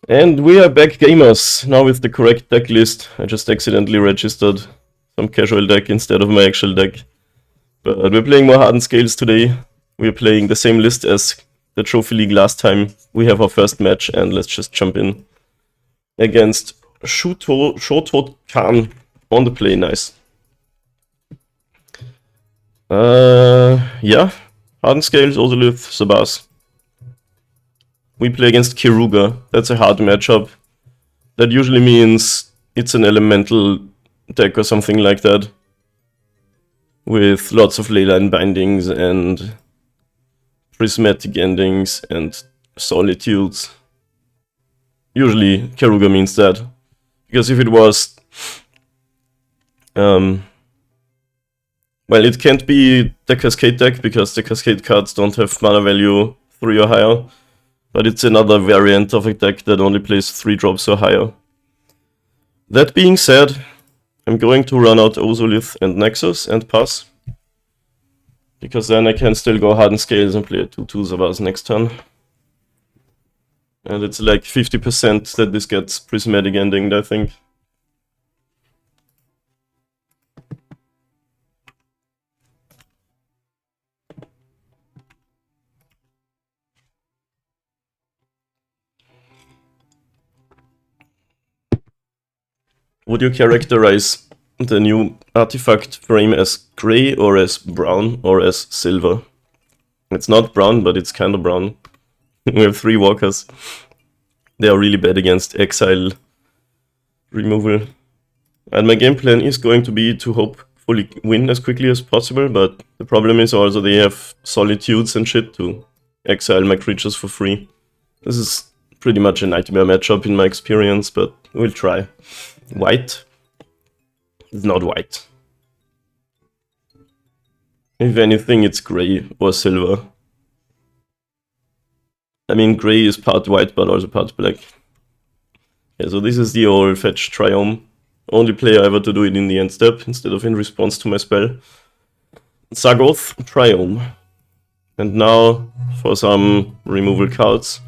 And we are back gamers, now with the correct deck list. I just accidentally registered some casual deck instead of my actual deck. But we're playing more hardened scales today. We're playing the same list as the Trophy League last time. We have our first match and let's just jump in. Against Shoto Khan on the play, nice. Yeah, hardened scales, Ozolith, Sabas. We play against Keruga. That's a hard matchup. That usually means it's an elemental deck or something like that. With lots of leyline bindings and prismatic endings and solitudes. Usually Keruga means that. Because if it was... well, it can't be the Cascade deck because the Cascade cards don't have mana value 3 or higher. But it's another variant of a deck that only plays 3 drops or higher. That being said, I'm going to run out Ozolith and Nexus and pass. Because then I can still go hardened scales and play a 2/2 Zavas next turn. And it's like 50% that this gets prismatic ending, I think. Would you characterize the new artifact frame as grey or as brown or as silver? It's not brown, but it's kind of brown. We have 3 walkers. They are really bad against exile removal. And my game plan is going to be to hopefully win as quickly as possible, but the problem is also they have solitudes and shit to exile my creatures for free. This is pretty much a nightmare matchup in my experience, but we'll try. White? It's not white. If anything, it's grey or silver. I mean, grey is part white, but also part black. Okay, so this is the old fetch Triome. Only player ever to do it in the end step, instead of in response to my spell. Sagoth Triome. And now, for some removal cards.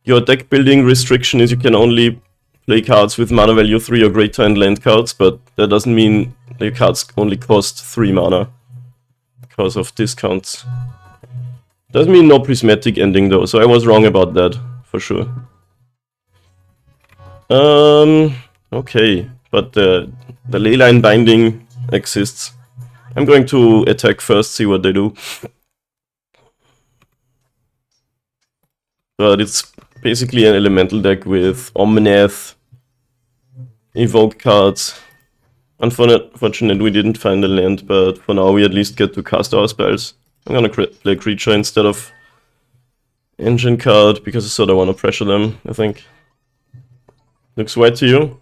Your deck building restriction is you can only play cards with mana value 3 or greater and land cards, but that doesn't mean the cards only cost 3 mana. Because of discounts. Doesn't mean no prismatic ending though, so I was wrong about that, for sure. Okay, but the leyline binding exists. I'm going to attack first, see what they do. But it's basically an elemental deck with Omnath, evoke cards. Unfortunately, we didn't find a land, but for now we at least get to cast our spells. I'm gonna play creature instead of engine card, because I sort of want to pressure them, I think. Looks white to you?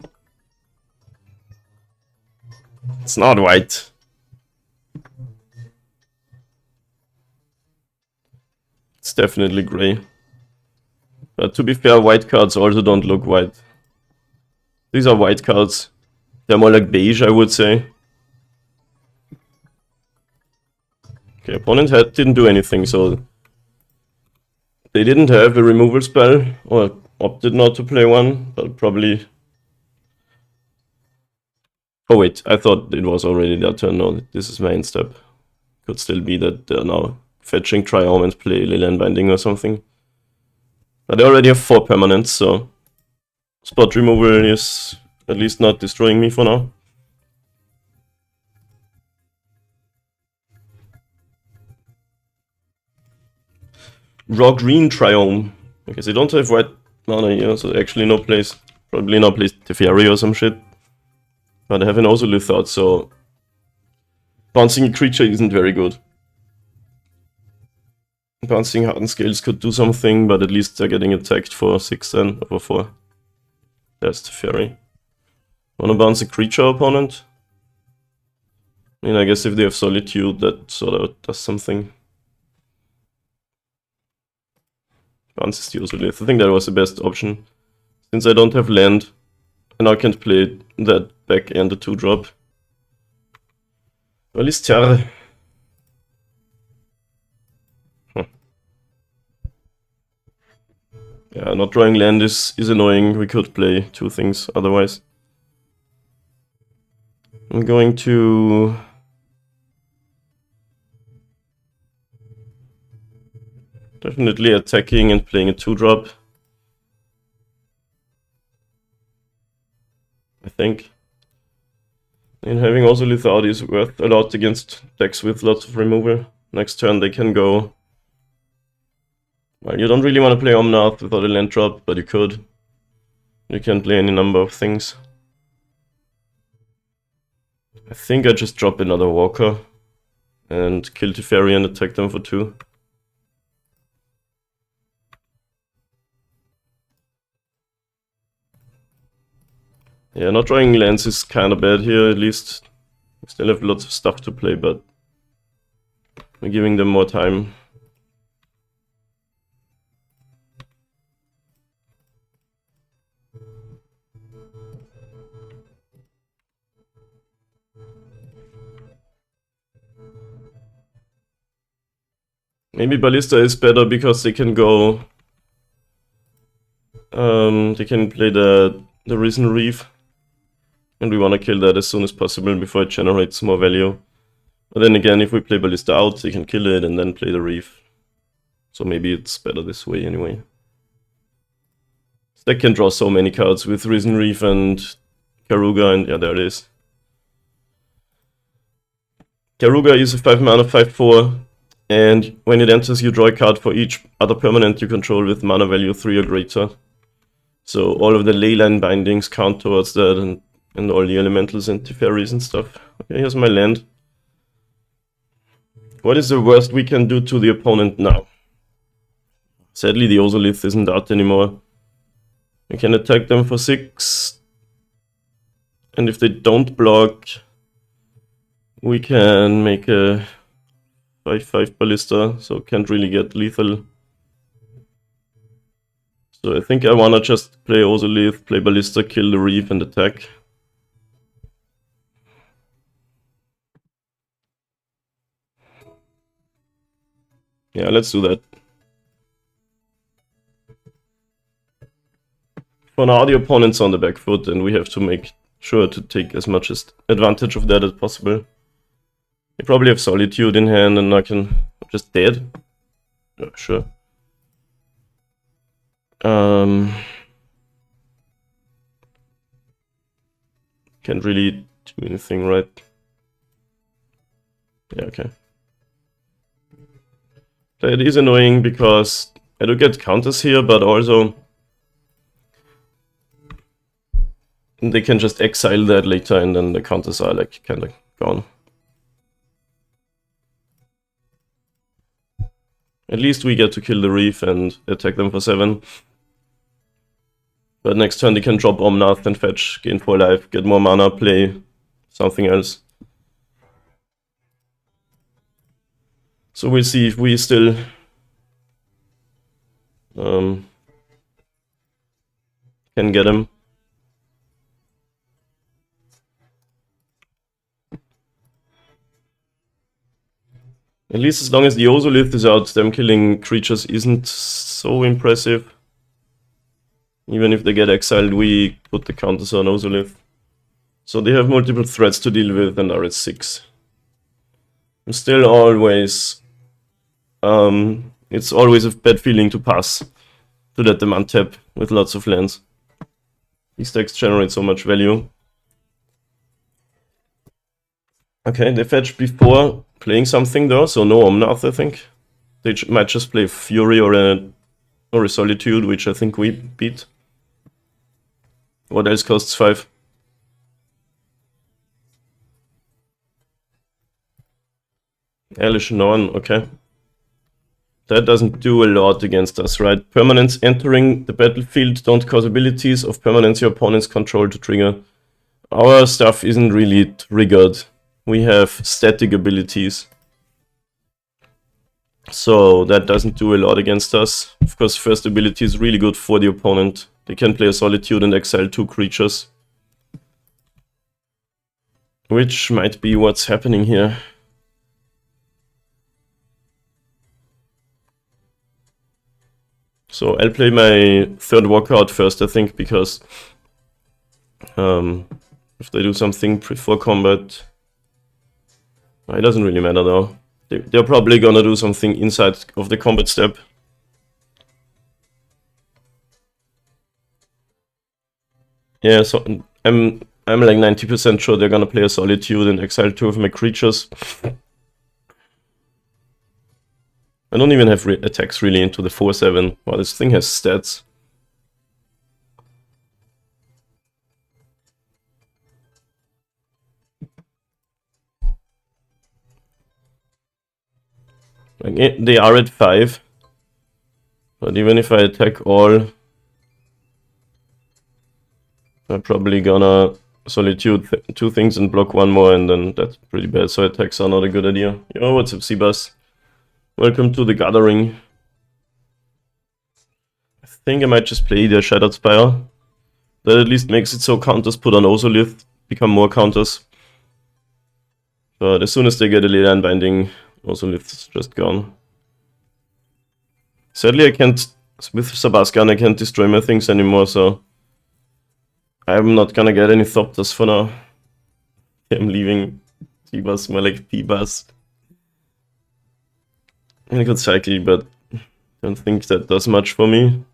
It's not white. It's definitely grey. But to be fair, white cards also don't look white. These are white cards. They're more like beige, I would say. Okay, opponent didn't do anything, so they didn't have a removal spell, or opted not to play one, but probably... Oh wait, I thought it was already their turn. No, this is my end step. Could still be that they're now fetching Triome and play Leyline Binding or something. But they already have 4 permanents, so spot removal is at least not destroying me for now. Raw green Triome. Okay, so they don't have white mana here, so actually no place. Probably no place Teferi or some shit. But I have an Ozolith out, so bouncing a creature isn't very good. Bouncing hardened scales could do something, but at least they're getting attacked for 6 then, over 4. There's Teferi. Wanna bounce a creature, opponent? I mean, I guess if they have Solitude, that sort of does something. Bounces the Ozolith. I think that was the best option. Since I don't have land, I now can't play that back and the 2-drop. Well, is Terre. Yeah, not drawing land is annoying. We could play two things otherwise. I'm going to... definitely attacking and playing a 2-drop. I think. And having also lethality is worth a lot against decks with lots of removal. Next turn they can go... Well, you don't really want to play Omnath without a land drop, but you could. You can play any number of things. I think I just drop another Walker and kill Teferi and attack them for 2. Yeah, not drawing lands is kind of bad here, at least. We still have lots of stuff to play, but we're giving them more time. Maybe Ballista is better because they can go... they can play the Risen Reef. And we want to kill that as soon as possible before it generates more value. But then again, if we play Ballista out, they can kill it and then play the Reef. So maybe it's better this way anyway. This deck can draw so many cards with Risen Reef and Keruga, and yeah, there it is. Keruga is a 5 mana 5/4, and when it enters, you draw a card for each other permanent you control with mana value 3 or greater. So all of the leyline bindings count towards that, and all the elementals and Teferis and stuff. Okay, here's my land. What is the worst we can do to the opponent now? Sadly, the Ozolith isn't out anymore. We can attack them for 6. And if they don't block, we can make a 5/5 Ballista, so can't really get lethal. So I think I wanna just play Ozolith, play Ballista, kill the Reef and attack. Yeah, let's do that. For now, the opponent's on the back foot, and we have to make sure to take as much advantage of that as possible. They probably have Solitude in hand, and I can... just dead? Yeah, sure. Can't really do anything, right? Yeah, okay. It is annoying because I do get counters here, but also they can just exile that later and then the counters are like kind of gone. At least we get to kill the Reef and attack them for 7. But next turn they can drop Omnath and fetch, gain 4 life, get more mana, play something else. So we'll see if we still can get him. At least as long as the Ozolith is out, them killing creatures isn't so impressive. Even if they get exiled, we put the counters on Ozolith. So they have multiple threats to deal with and are at 6. I'm still always... it's always a bad feeling to pass, to let them untap with lots of lands. These decks generate so much value. Okay, they fetch before playing something though, so no Omnath, I think. They might just play Fury or a Solitude, which I think we beat. What else costs 5? Elish Norn, okay. That doesn't do a lot against us, right? Permanents entering the battlefield don't cause abilities of permanents your opponents control to trigger. Our stuff isn't really triggered. We have static abilities. So that doesn't do a lot against us. Of course, first ability is really good for the opponent. They can play a Solitude and exile 2 creatures. Which might be what's happening here. So I'll play my third walkout first, I think, because if they do something before combat, it doesn't really matter though. They're probably gonna do something inside of the combat step. Yeah, so I'm like 90% sure they're gonna play a Solitude and exile 2 of my creatures. I don't even have attacks really into the 4-7. Wow, this thing has stats. Like, they are at 5. But even if I attack all, I'm probably gonna Solitude 2 things and block 1 more, and then that's pretty bad. So attacks are not a good idea. Yo, what's up, Seabus? Welcome to the gathering. I think I might just play the Shattered Spire. That at least makes it so counters put on Ozolith become more counters. But as soon as they get a Ley Line Binding, Ozolith's just gone. Sadly, I can't, with Sabaskan, I can't destroy my things anymore, so I'm not gonna get any Thopters for now. I'm leaving T-Bus, more like P-Bus. I could cycle, but I don't think that does much for me.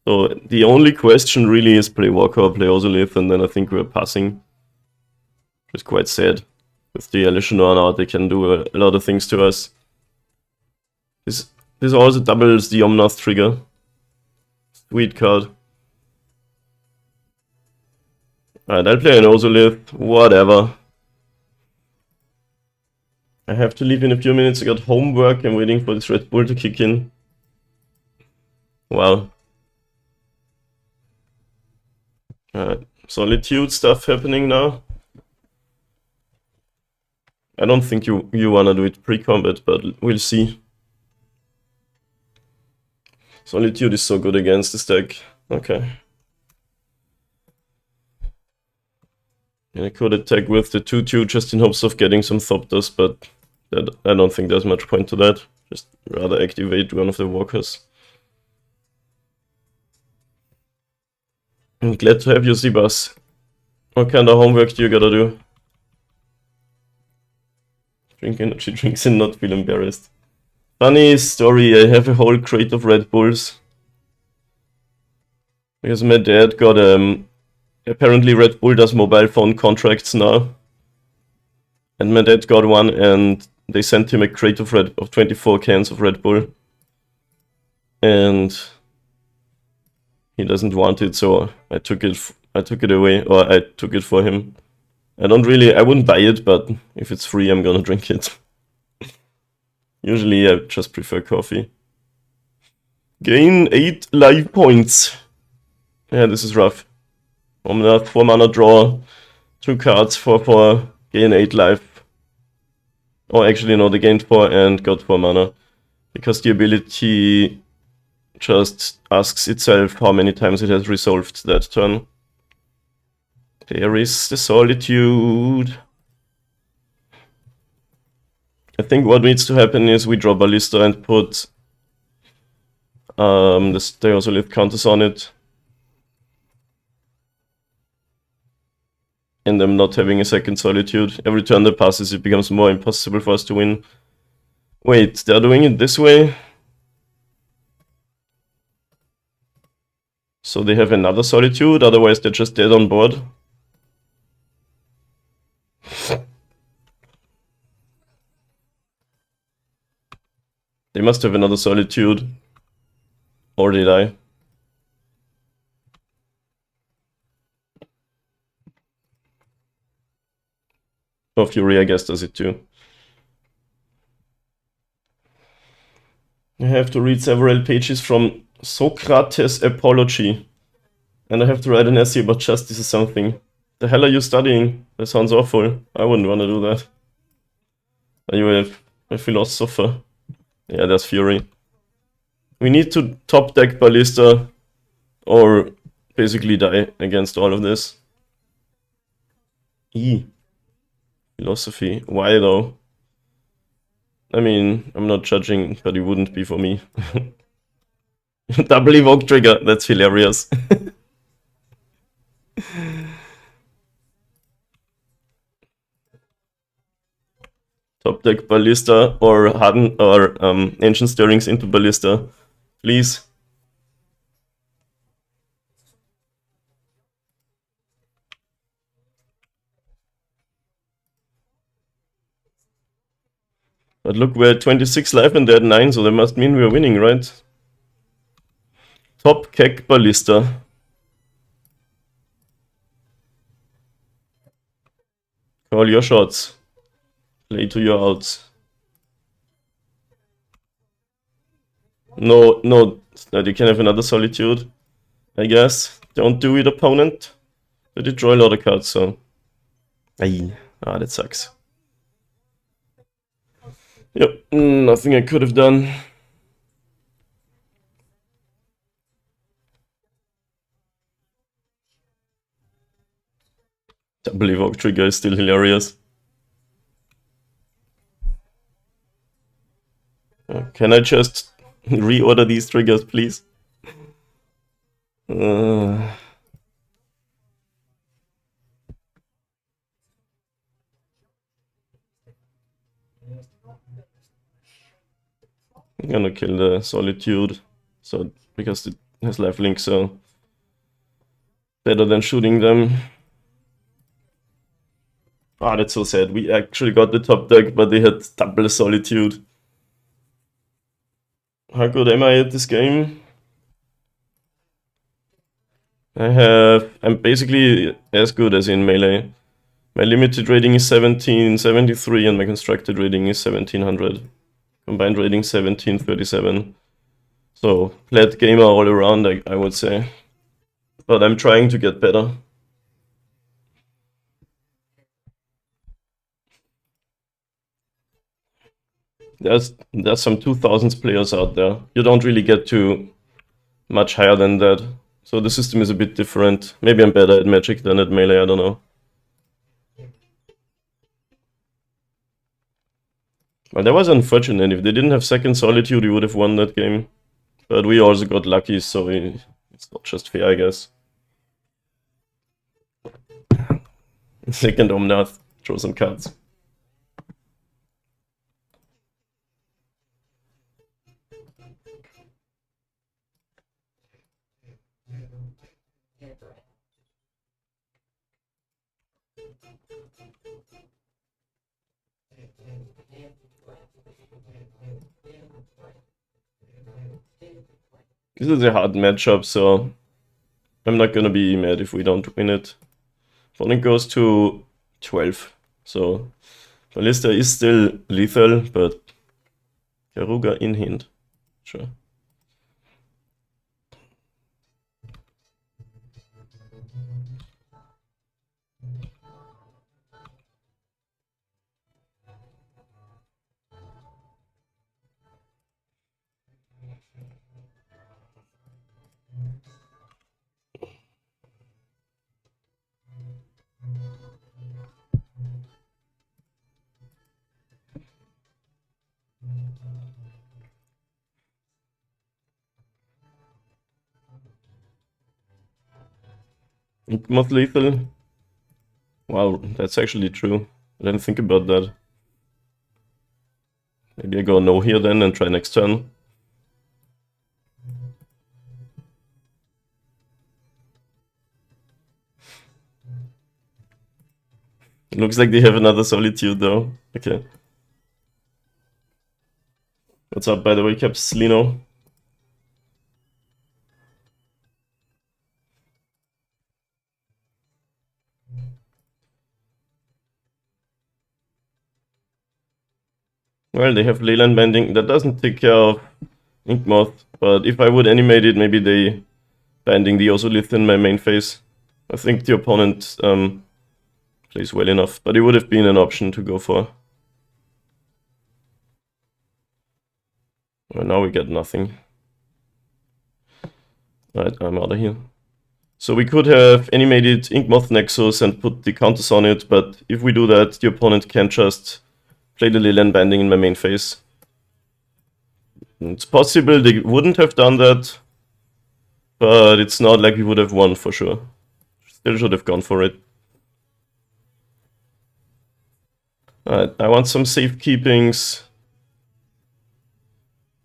So the only question really is play Walker or play Ozolith, and then I think we're passing. Which is quite sad. With the Elishanor now, they can do a lot of things to us. This also doubles the Omnath trigger. Sweet card. Alright, I'll play an Ozolith, whatever. I have to leave in a few minutes, I got homework, I'm waiting for this Red Bull to kick in. Wow. Alright, Solitude stuff happening now. I don't think you wanna do it pre-combat, but we'll see. Solitude is so good against this deck. Okay. And I could attack with the 2-2 just in hopes of getting some Thopters, but I don't think there's much point to that. Just rather activate one of the walkers. I'm glad to have you, Seabus. What kind of homework do you gotta do? Drink energy drinks and not feel embarrassed. Funny story, I have a whole crate of Red Bulls. Because my dad got apparently Red Bull does mobile phone contracts now. And my dad got one and they sent him a crate of 24 cans of Red Bull. And he doesn't want it, so I took it away, or I took it for him. I wouldn't buy it, but if it's free, I'm gonna drink it. Usually I just prefer coffee. Gain 8 life points. Yeah, this is rough. 4 mana draw, 2 cards, 4/4, gain 8 life. Oh, actually no, they gained 4 and got 4 mana. Because the ability just asks itself how many times it has resolved that turn. There is the Solitude. I think what needs to happen is we draw Ballista and put they also live counters on it. And them not having a second Solitude. Every turn that passes, it becomes more impossible for us to win. Wait, they're doing it this way? So they have another Solitude, otherwise they're just dead on board. They must have another Solitude. Or did I? Oh, Fury, I guess, does it too. I have to read several pages from Socrates' Apology. And I have to write an essay about justice or something. The hell are you studying? That sounds awful. I wouldn't want to do that. Are you a philosopher? Yeah, there's Fury. We need to top deck Ballista or basically die against all of this. Philosophy. Why though? I mean, I'm not judging, but it wouldn't be for me. Double evoke trigger, that's hilarious. Top deck Ballista or Harden or Ancient Stirrings into Ballista, please. But look, we're at 26 life and they're at 9, so that must mean we're winning, right? Top Keck Ballista. Call your shots. Play to your outs. No, you can have another Solitude, I guess. Don't do it, opponent. They did draw a lot of cards, so... Aye. Ah, that sucks. Yep, nothing I could have done. Double evoke trigger is still hilarious. Can I just reorder these triggers, please? I'm gonna kill the Solitude, so because it has lifelink, so better than shooting them. Ah, that's so sad. We actually got the top deck, but they had double Solitude. How good am I at this game? I'm basically as good as in Melee. My limited rating is 1773 and my constructed rating is 1700. Combined rating 1737. So, plat gamer all around, I would say. But I'm trying to get better. There's some 2000s players out there. You don't really get to much higher than that. So the system is a bit different. Maybe I'm better at Magic than at Melee, I don't know. Well, that was unfortunate. If they didn't have second Solitude, we would have won that game. But we also got lucky, so it's not just fair, I guess. Second Omnath, draw some cards. This is a hard matchup, so I'm not gonna be mad if we don't win it. Opponent goes to 12, so Ballista is still lethal, but Keruga in hand, sure. Moth lethal? Wow, that's actually true. I didn't think about that. Maybe I go no here then and try next turn. It looks like they have another Solitude though. Okay. What's up, by the way, Caps Lino? Well, they have Leyland Bending. That doesn't take care of Inkmoth, but if I would animate it, maybe they Binding the Ozolith in my main phase. I think the opponent plays well enough, but it would have been an option to go for. Well, now we get nothing. Alright, I'm out of here. So we could have animated Inkmoth Nexus and put the counters on it, but if we do that, the opponent can just play the Leyland Binding in my main phase. It's possible they wouldn't have done that, But it's not like we would have won for sure. Still should have gone for it. Alright, I want some safekeepings.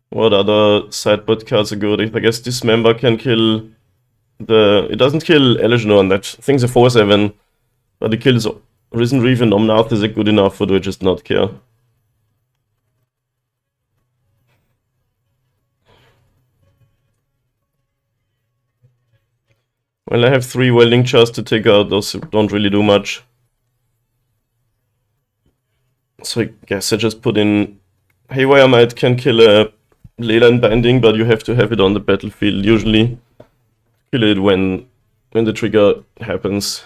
What other sideboard cards are good? I guess Dismember can kill the... It doesn't kill Eleanor on that. I think it's a 4/7. But it kills Risen Reef and Omnath. Is it good enough, or do I just not care? Well, I have 3 Welding Jars to take out. Those don't really do much. So I guess I just put in... Haywire Might can kill a Leyline Binding, but you have to have it on the battlefield usually. Kill it when the trigger happens.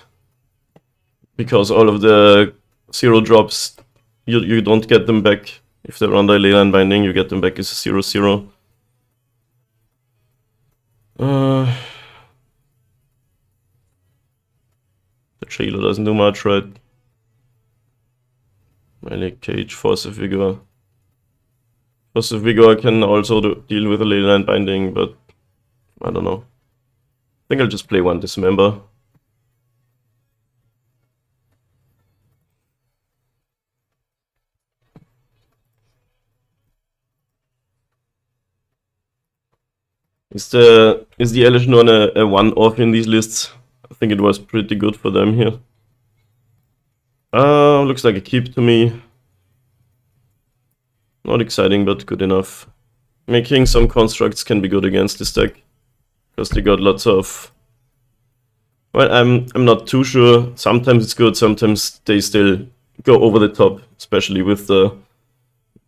Because all of the 0 drops, you don't get them back. If they're under Leyline Binding, you get them back as a 0/0. The Jailer doesn't do much, right? Relic Cage, Force of Vigor. Force of Vigor can also deal with a Leyline Binding, but I don't know. I think I'll just play 1 Dismember. Is the Eleanor a one-off in these lists? I think it was pretty good for them here. Looks like a keep to me. Not exciting, but good enough. Making some constructs can be good against this deck. Because they got lots of... Well, I'm not too sure. Sometimes it's good, sometimes they still go over the top. Especially with the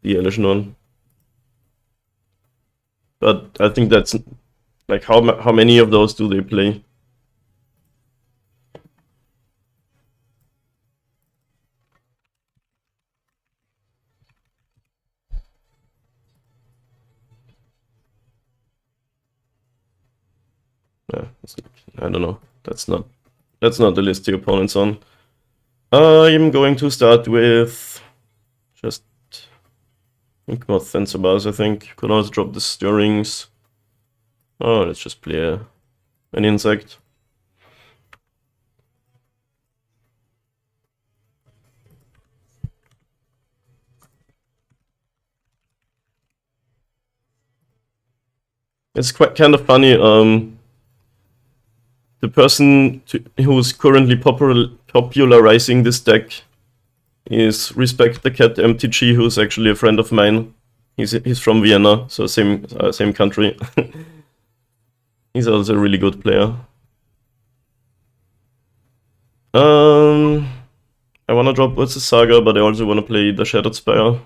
Eleanor. But I think that's... Like, how many of those do they play? Yeah, I don't know. That's not the list your opponent's on. I'm going to start with just more Fencer Bars, I think. Could also drop the Stirrings. Oh, let's just play an Insect. It's quite kind of funny. The person who's currently popularizing this deck is Respect the Cat MTG, who's actually a friend of mine. He's from Vienna, so same country. He's also a really good player. I wanna drop what's a Saga, but I also wanna play the Shattered Spire.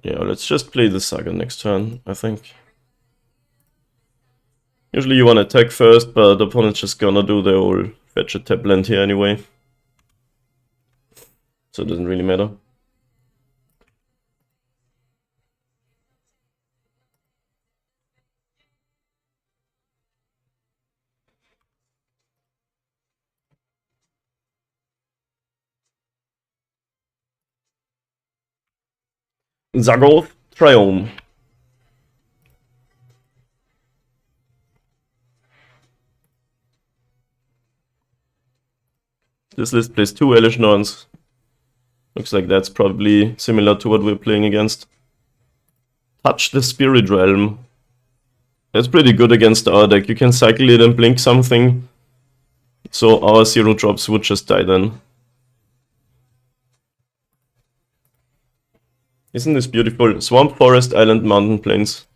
Yeah, let's just play the Saga next turn, I think. Usually you wanna attack first, but the opponent's just gonna do their whole fetch a tap land here anyway. So it doesn't really matter. Zaggoth Triome. This list plays 2 Elish Norns. Looks like that's probably similar to what we're playing against. Touch the Spirit Realm. That's pretty good against our deck. You can cycle it and blink something. So our 0 drops would just die then. Isn't this beautiful? Swamp, Forest, Island, Mountain, Plains.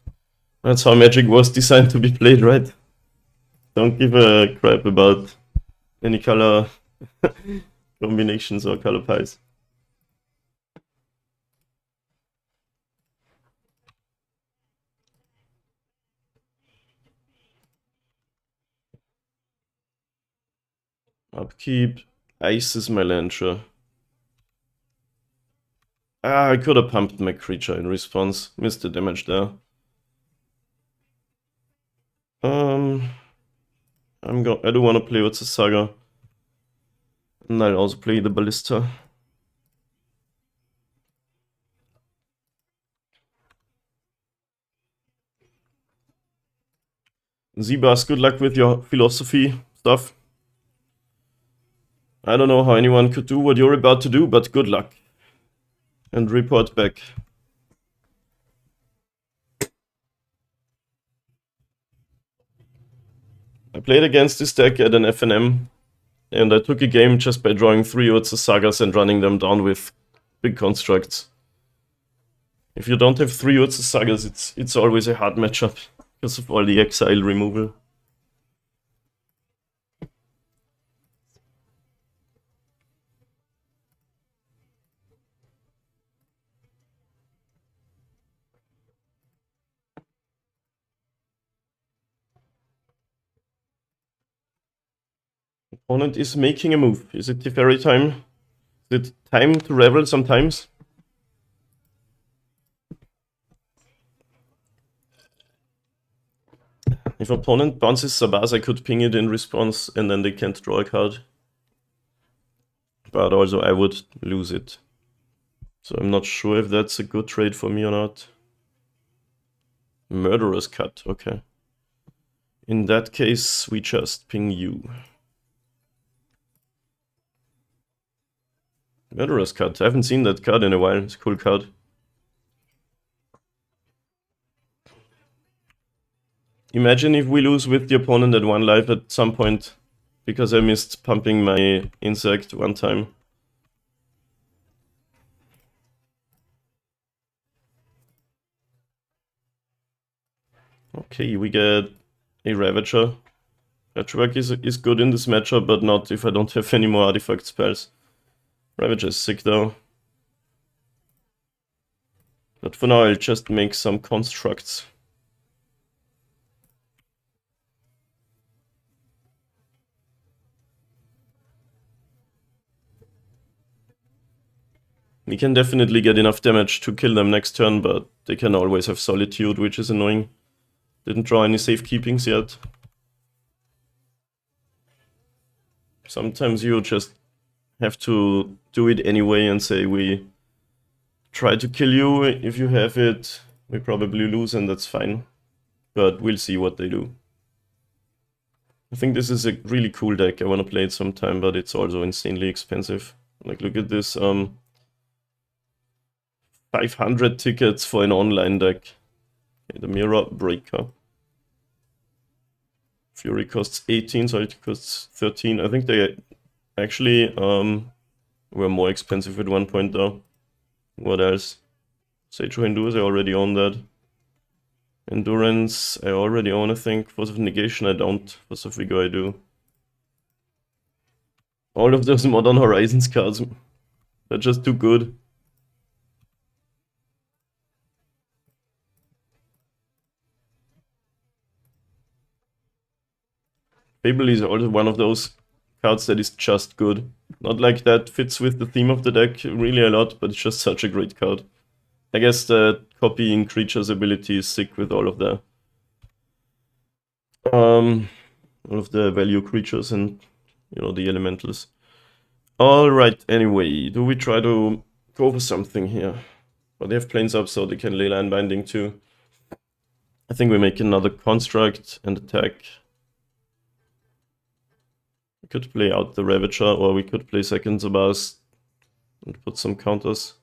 That's how Magic was designed to be played, right? Don't give a crap about any color combinations or color pies. Upkeep. Ice is my Lancre. I could have pumped my creature in response. Missed the damage there. I do want to play with the Saga. And I'll also play the Ballista. Zebas, good luck with your philosophy stuff. I don't know how anyone could do what you're about to do, but good luck. And report back. I played against this deck at an FNM, and I took a game just by drawing 3 Urza Sagas and running them down with big constructs. If you don't have 3 Urza Sagas, it's always a hard matchup because of all the exile removal. Opponent is making a move. Is it Teferi time? Is it time to revel sometimes? If opponent bounces Sabaz, I could ping it in response and then they can't draw a card. But also I would lose it. So I'm not sure if that's a good trade for me or not. Murderous Cut, okay. In that case, we just ping you. Murderous Cut, I haven't seen that card in a while, it's a cool card. Imagine if we lose with the opponent at 1 life at some point, because I missed pumping my insect one time. Okay, we get a Ravager. Patchwork is good in this matchup, but not if I don't have any more artifact spells. Ravager is sick though. But for now I'll just make some constructs. We can definitely get enough damage to kill them next turn, but they can always have Solitude, which is annoying. Didn't draw any safekeepings yet. Sometimes you just have to do it anyway and say we try to kill you. If you have it, we probably lose and that's fine. But we'll see what they do. I think this is a really cool deck. I want to play it sometime, but it's also insanely expensive. Like, look at this, 500 tickets for an online deck. Okay, the Mirror Breaker. Fury costs 18, so it costs 13. I think they actually were more expensive at one point though. What else? Sage of Endurance, I already own that. Endurance, I already own, I think. Force of Negation, I don't. Force of Vigor, I do. All of those Modern Horizons cards, they're just too good. Fable is also one of those cards that is just good. Not like that fits with the theme of the deck really a lot, but it's just such a great card. I guess the copying creatures ability is sick with all of the value creatures and, you know, the elementals. Alright, anyway, do we try to go for something here? But they have planes up, so they can ley line binding too. I think we make another construct and attack. We could play out the Ravager, or we could play second Zabas and put some counters.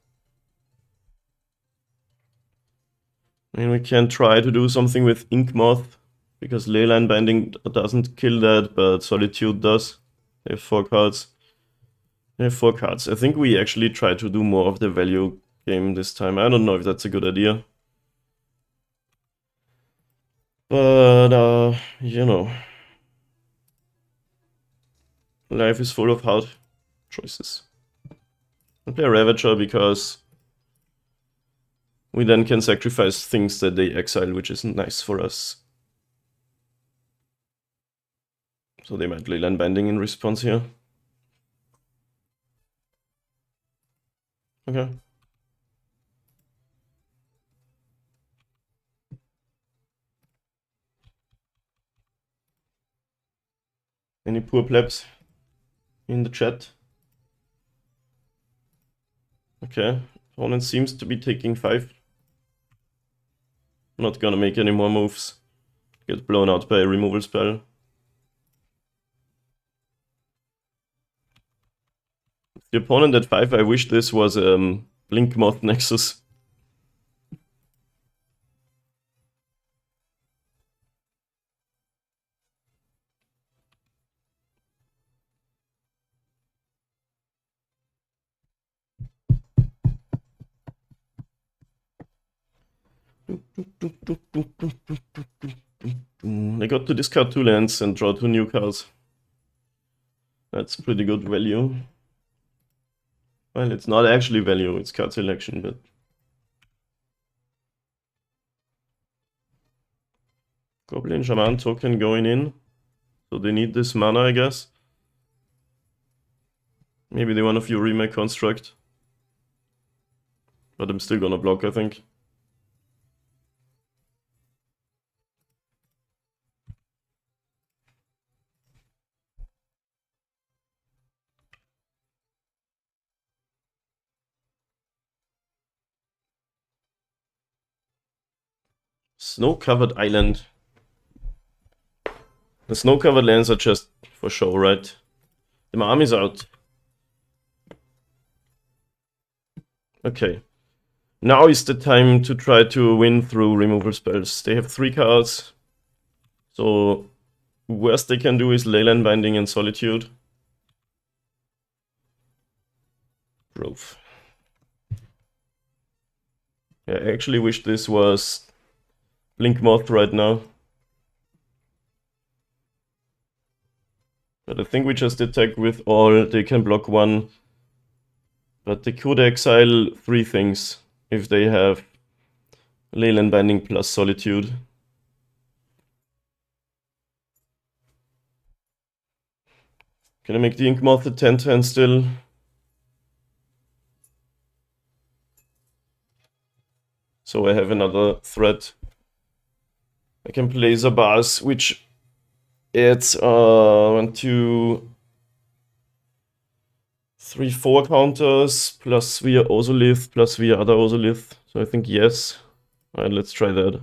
And we can try to do something with Inkmoth, because Leyline Binding doesn't kill that, but Solitude does. They have 4 cards. They have 4 cards. I think we actually try to do more of the value game this time. I don't know if that's a good idea. But, you know. Life is full of hard choices. I'll play a Ravager because we then can sacrifice things that they exile, which is nice for us. So they might Leyline Binding in response here. Okay. Any poor plebs in the chat? Okay, opponent seems to be taking 5. Not gonna make any more moves. get blown out by a removal spell. The opponent at 5, I wish this was Blink Moth Nexus. I got to discard 2 lands and draw 2 new cards. That's pretty good value. Well, it's not actually value, it's card selection, but... Goblin Shaman token going in. So they need this mana, I guess. Maybe they want a few remake construct. But I'm still gonna block, I think. Snow-covered island. The snow-covered lands are just for show, right? The army's out. Okay. Now is the time to try to win through removal spells. They have 3 cards. So, worst they can do is Leyline Binding and Solitude. Growth. Yeah, I actually wish this was Blink Moth right now. But I think we just attack with all. They can block 1. But they could exile 3 things if they have Leyline Binding plus Solitude. Can I make the Ink Moth a 10/10 still? So I have another threat. I can play Zabaz, which adds 1, 2, 3, 4 counters, plus via Ozolith, plus via other Ozolith. So I think yes. Alright, let's try that.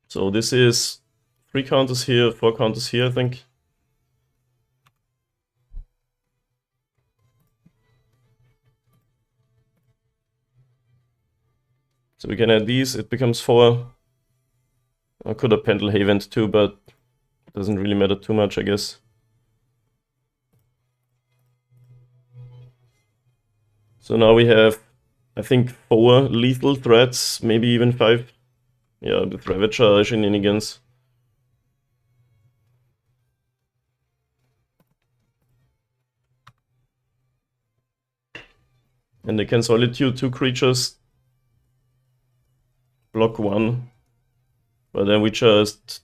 So this is 3 counters here, 4 counters here, I think. So we can add these, it becomes 4. I could have Pendelhaven too, but it doesn't really matter too much, I guess. So now we have, I think, 4 lethal threats, maybe even 5. Yeah, with Ravager shenanigans. And they can Solitude 2 creatures, block 1. But then we just,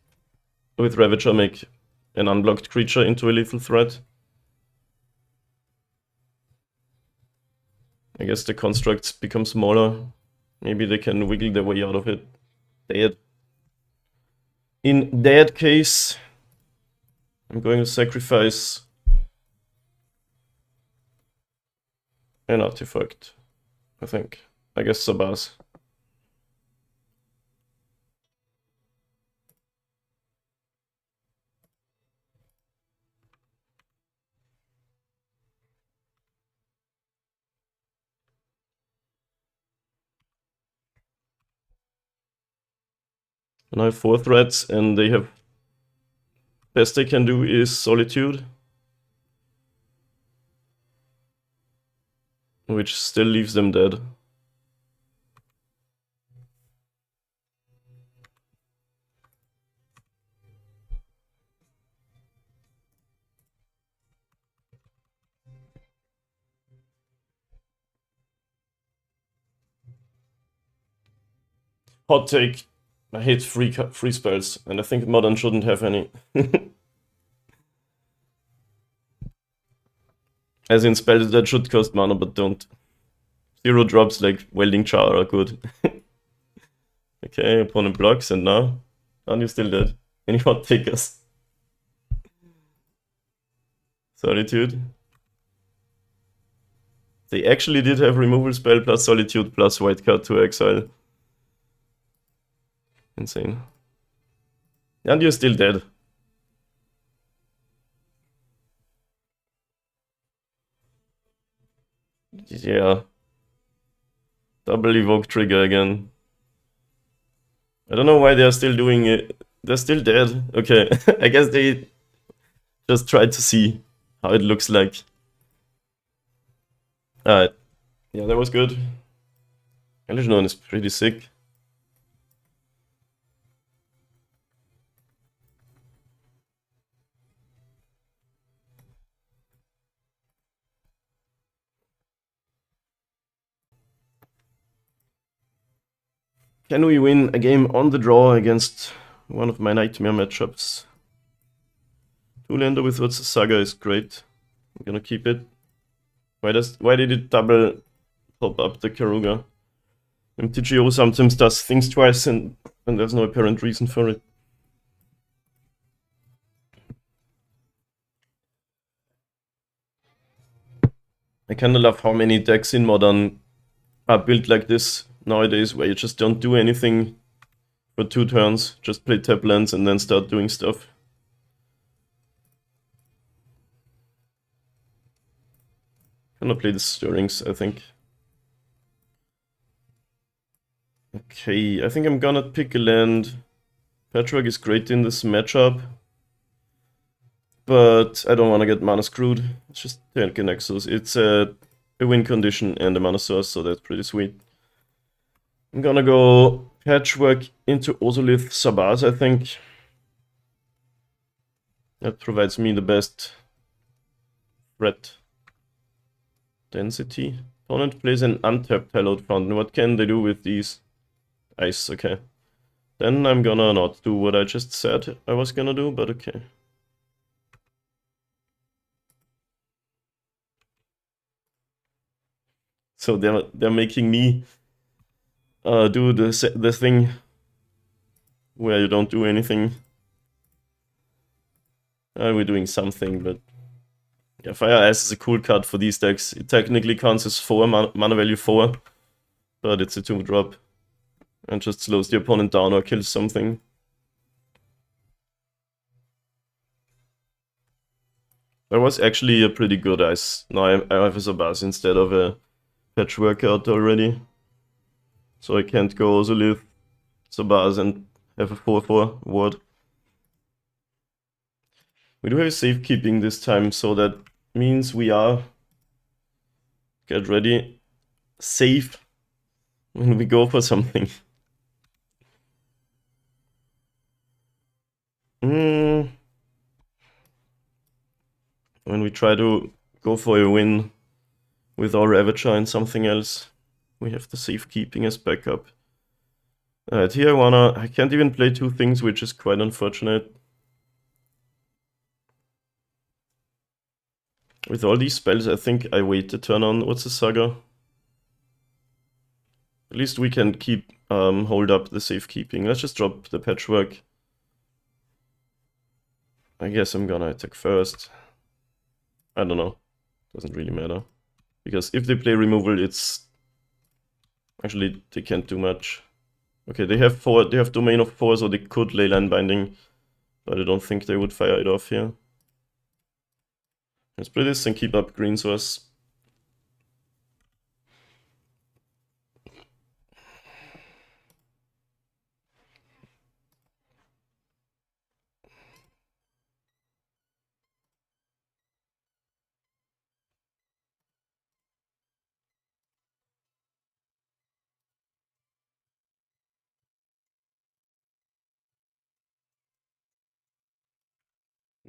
with Ravager, make an unblocked creature into a lethal threat. I guess the constructs become smaller. Maybe they can wiggle their way out of it. Dead. In that case, I'm going to sacrifice an artifact, I think. I guess Sabaz. And I have 4 threats, and they have... Best they can do is Solitude. Which still leaves them dead. Hot take. I hate free spells, and I think Modern shouldn't have any. As in spells that should cost mana but don't. 0 drops like Welding Char are good. Okay, opponent blocks, and now? And you're still dead. Any hot takers? Solitude. They actually did have removal spell plus Solitude plus white card to exile. Insane. And you're still dead. Yeah. Double evoke trigger again. I don't know why they are still doing it. They're still dead. Okay, I guess they just tried to see how it looks like. Alright. Yeah, that was good. Illusion one is pretty sick. Can we win a game on the draw against one of my nightmare matchups? Two-lander with what's Saga is great. I'm gonna keep it. Why did it double pop up the Keruga? MTGO sometimes does things twice and there's no apparent reason for it. I kinda love how many decks in Modern are built like this nowadays, where you just don't do anything for 2 turns, just play tap lands and then start doing stuff. Gonna play the Stirrings, I think. Okay, I think I'm gonna pick a land. Patchwork is great in this matchup, but I don't want to get mana screwed. It's just take a Nexus. It's a win condition and a mana source, so that's pretty sweet. I'm gonna go Patchwork into Ozolith Sabaz, I think. That provides me the best threat density. Opponent plays an untapped Hallowed Fountain. What can they do with these? Ice, okay. Then I'm gonna not do what I just said I was gonna do, but okay. So they're making me do the thing where you don't do anything. We're doing something, but yeah, Fire Ice is a cool card for these decks. It technically counts as 4 mana value 4, but it's a 2-drop and just slows the opponent down or kills something. That was actually a pretty good ice. Now I have a Sabaz instead of a Patchwork out already. So I can't go Ozolith, Sabaz and have a 4/4 ward. We do have safekeeping this time, so that means we are, get ready, safe when we go for something. When we try to go for a win with our Ravager and something else, we have the safekeeping as backup. Alright, here I can't even play 2 things, which is quite unfortunate. With all these spells, I think I wait to turn on what's the Saga. At least we can keep hold up the safekeeping. Let's just drop the Patchwork. I guess I'm gonna attack first. I don't know. Doesn't really matter. Because if they play removal, it's... Actually, they can't do much. Okay, they have domain of 4, so they could lay land binding. But I don't think they would fire it off here. Let's play this and keep up green source.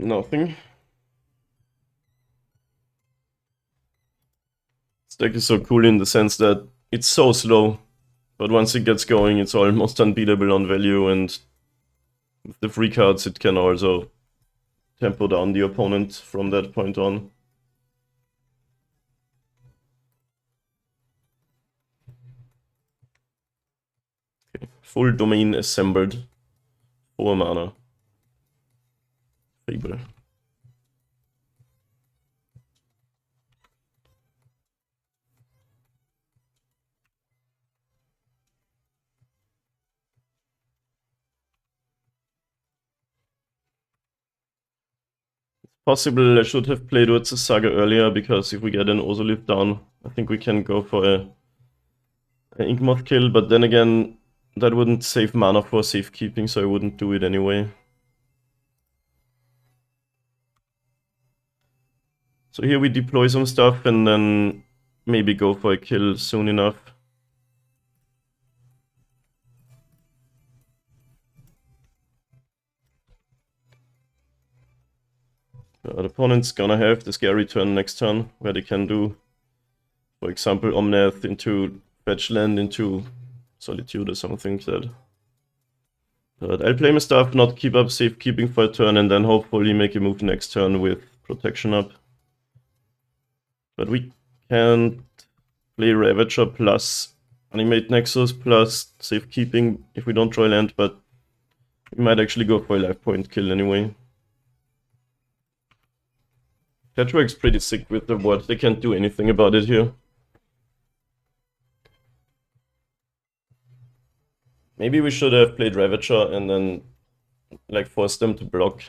Nothing. This deck is so cool in the sense that it's so slow, but once it gets going, it's almost unbeatable on value, and with the free cards, it can also tempo down the opponent from that point on. Full domain assembled. 4 mana. Fable. Possible I should have played with the Saga earlier, because if we get an Ozolith down, I think we can go for an Inkmoth kill, but then again, that wouldn't save mana for safekeeping, so I wouldn't do it anyway. So here we deploy some stuff and then maybe go for a kill soon enough. The opponent's gonna have the scary turn next turn, where they can do, for example, Omnath into fetch land into Solitude or something like that. But I'll play my stuff, not keep up safekeeping for a turn, and then hopefully make a move next turn with protection up. But we can play Ravager plus Animate Nexus plus safekeeping if we don't draw land, but we might actually go for a life point kill anyway. Patchwork's pretty sick with the ward, they can't do anything about it here. Maybe we should have played Ravager and then like force them to block.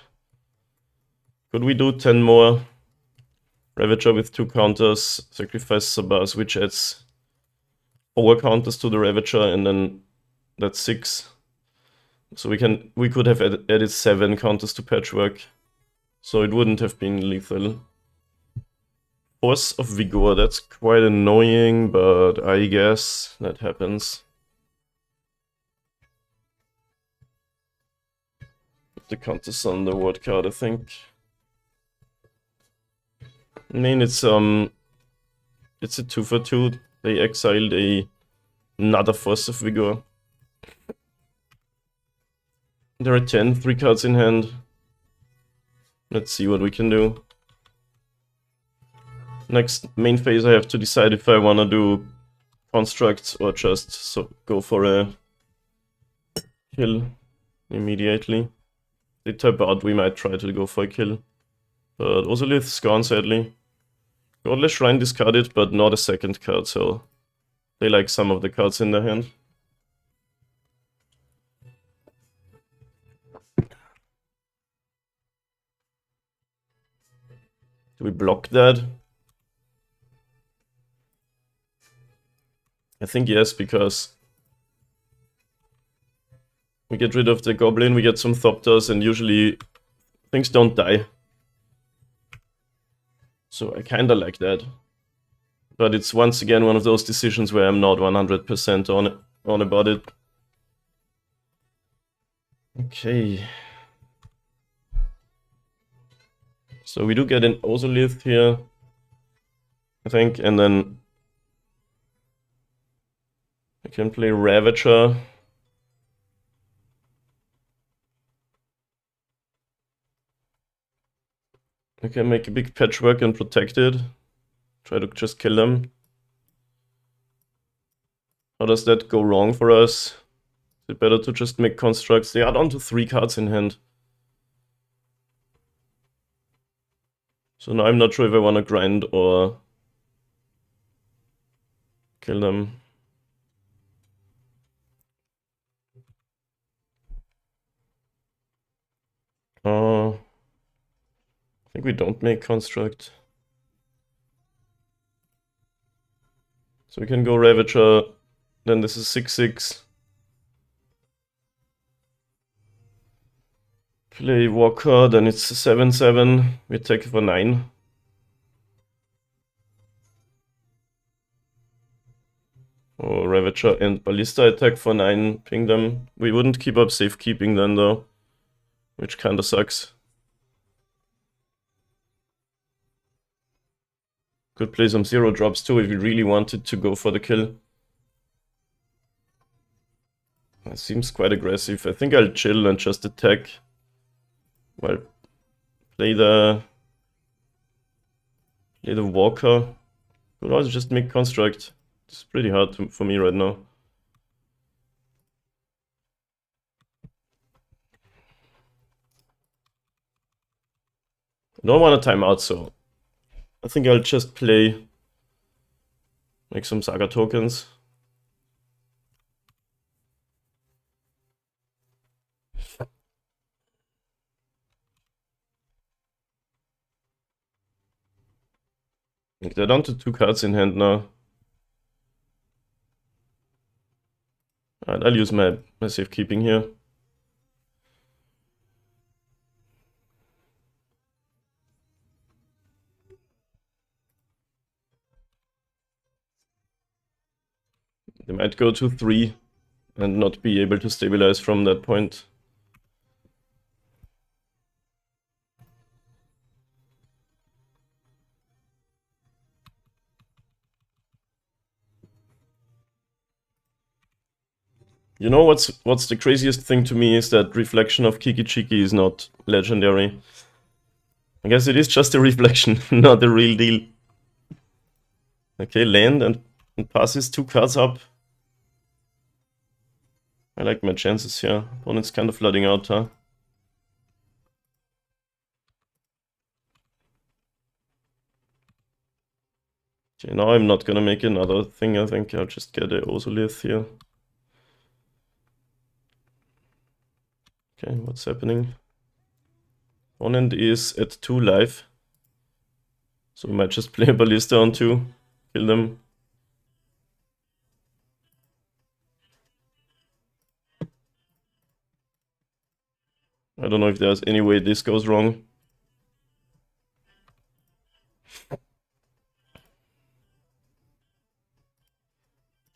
Could we do 10 more? Ravager with 2 counters, sacrifice Sabaz, which adds 4 counters to the Ravager, and then that's 6. So we could have added 7 counters to Patchwork. So it wouldn't have been lethal. Force of Vigor, that's quite annoying, but I guess that happens. The counters on the ward card, I think. I mean, it's a 2 for 2. They exiled another Force of Vigor. There are 3 cards in hand. Let's see what we can do. Next main phase, I have to decide if I wanna do constructs or just go for a kill immediately. They tap out, we might try to go for a kill. But Ozolith's gone, sadly. Godless Shrine discarded, but not a second card, so they like some of the cards in their hand. Do we block that? I think yes, because we get rid of the Goblin, we get some Thopters, and usually things don't die. So I kinda like that. But it's once again one of those decisions where I'm not 100% on about it. Okay. So we do get an Ozolith here, I think, and then I can play Ravager. I can make a big Patchwork and protect it. Try to just kill them. How does that go wrong for us? Is it better to just make constructs? They are down to 3 cards in hand. So now I'm not sure if I want to grind or kill them. I think we don't make construct. So we can go Ravager, then this is 6/6. Play Walker, then it's 7/7. We attack for 9. Or Ravager and Ballista attack for 9, ping them. We wouldn't keep up safekeeping then though, which kinda sucks. Could play some 0 drops too if we really wanted to go for the kill. That seems quite aggressive. I think I'll chill and just attack. Well, play the Walker. Could also just make construct. It's pretty hard for me right now. I don't want a timeout, so I think I'll just play, make some Saga tokens. They're down to 2 cards in hand now. Alright, I'll use my safekeeping here. They might go to 3 and not be able to stabilize from that point. You know what's the craziest thing to me is that Reflection of Kiki Chiki is not legendary. I guess it is just a reflection, not a real deal. Okay, land and passes 2 cards up. I like my chances here. Opponent's kind of flooding out, huh? Okay, now I'm not gonna make another thing, I think I'll just get a Ozolith here. Okay, what's happening? Opponent is at 2 life. So we might just play a Ballista on 2, kill them. I don't know if there's any way this goes wrong.